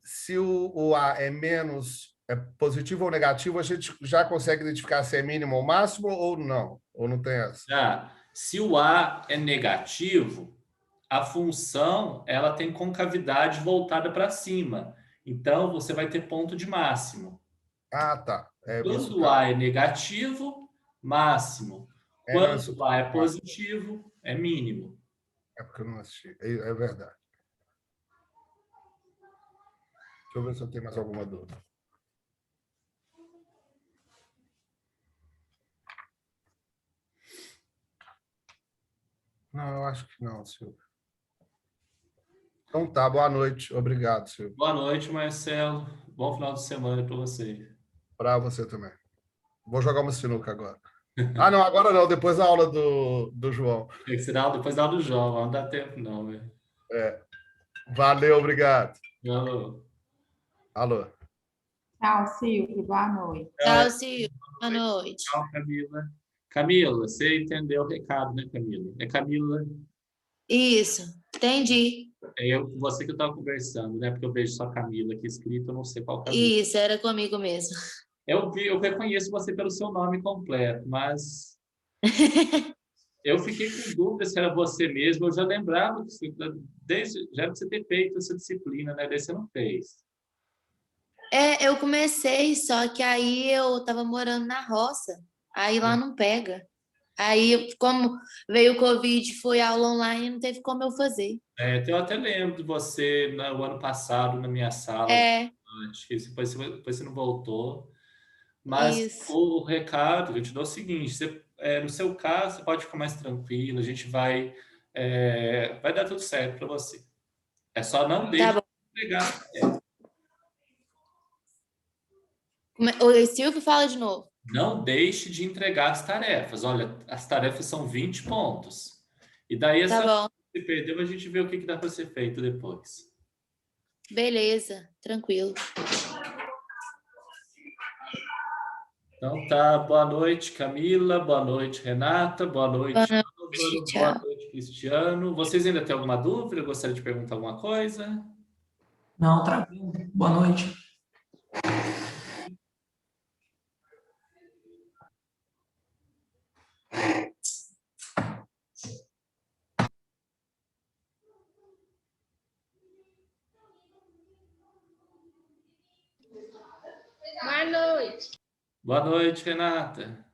se o A é positivo ou negativo, a gente já consegue identificar se é mínimo ou máximo ou não? Ou não tem essa?
Se o A é negativo, a função ela tem concavidade voltada para cima. Então, você vai ter ponto de máximo.
Ah, tá.
Quando o A é negativo, máximo. Quando o A é positivo, é mínimo.
É porque eu não assisti. É verdade. Deixa eu ver se eu tenho mais alguma dúvida. Não, eu acho que não, Silvio. Então tá, boa noite. Obrigado, Silvio.
Boa noite, Marcelo. Bom final de semana para você.
Para você também. Vou jogar uma sinuca agora. Ah, não, agora não, depois da aula do João.
Tem que ser depois da aula do João, não dá tempo não, velho.
Valeu, obrigado.
Alô.
Alô.
Tchau, Silvio. Boa noite.
Tchau, Silvio. Boa noite.
Tchau, Camila. Camila, você entendeu o recado, né, Camila? É Camila,
Isso, entendi.
você que eu estava conversando, né? Porque eu vejo só Camila aqui escrito, eu não sei qual Camila.
Isso, era comigo mesmo.
Eu reconheço você pelo seu nome completo, mas eu fiquei com dúvida se era você mesmo. Eu já lembrava que já era pra você ter feito essa disciplina, né? Daí você não fez.
Eu comecei, só que aí eu tava morando na roça, aí lá não pega. Aí, como veio o Covid, foi aula online, não teve como eu fazer.
Eu até lembro de você no ano passado, na minha sala. Acho que depois você não voltou. Mas
Isso.
o recado que eu te dou é o seguinte: no seu caso, você pode ficar mais tranquilo, a gente vai dar tudo certo para você. É só não deixe de entregar.
O Silvio fala de novo.
Não deixe de entregar as tarefas. Olha, as tarefas são 20 pontos. E daí, essa se perdeu, a gente vê o que dá para ser feito depois.
Beleza, tranquilo.
Então tá, boa noite, Camila, boa noite, Renata, boa noite, Álvaro, boa noite, Cristiano. Vocês ainda têm alguma dúvida? Gostaria de perguntar alguma coisa?
Não, tranquilo. Boa noite.
Boa noite.
Boa noite, Renata.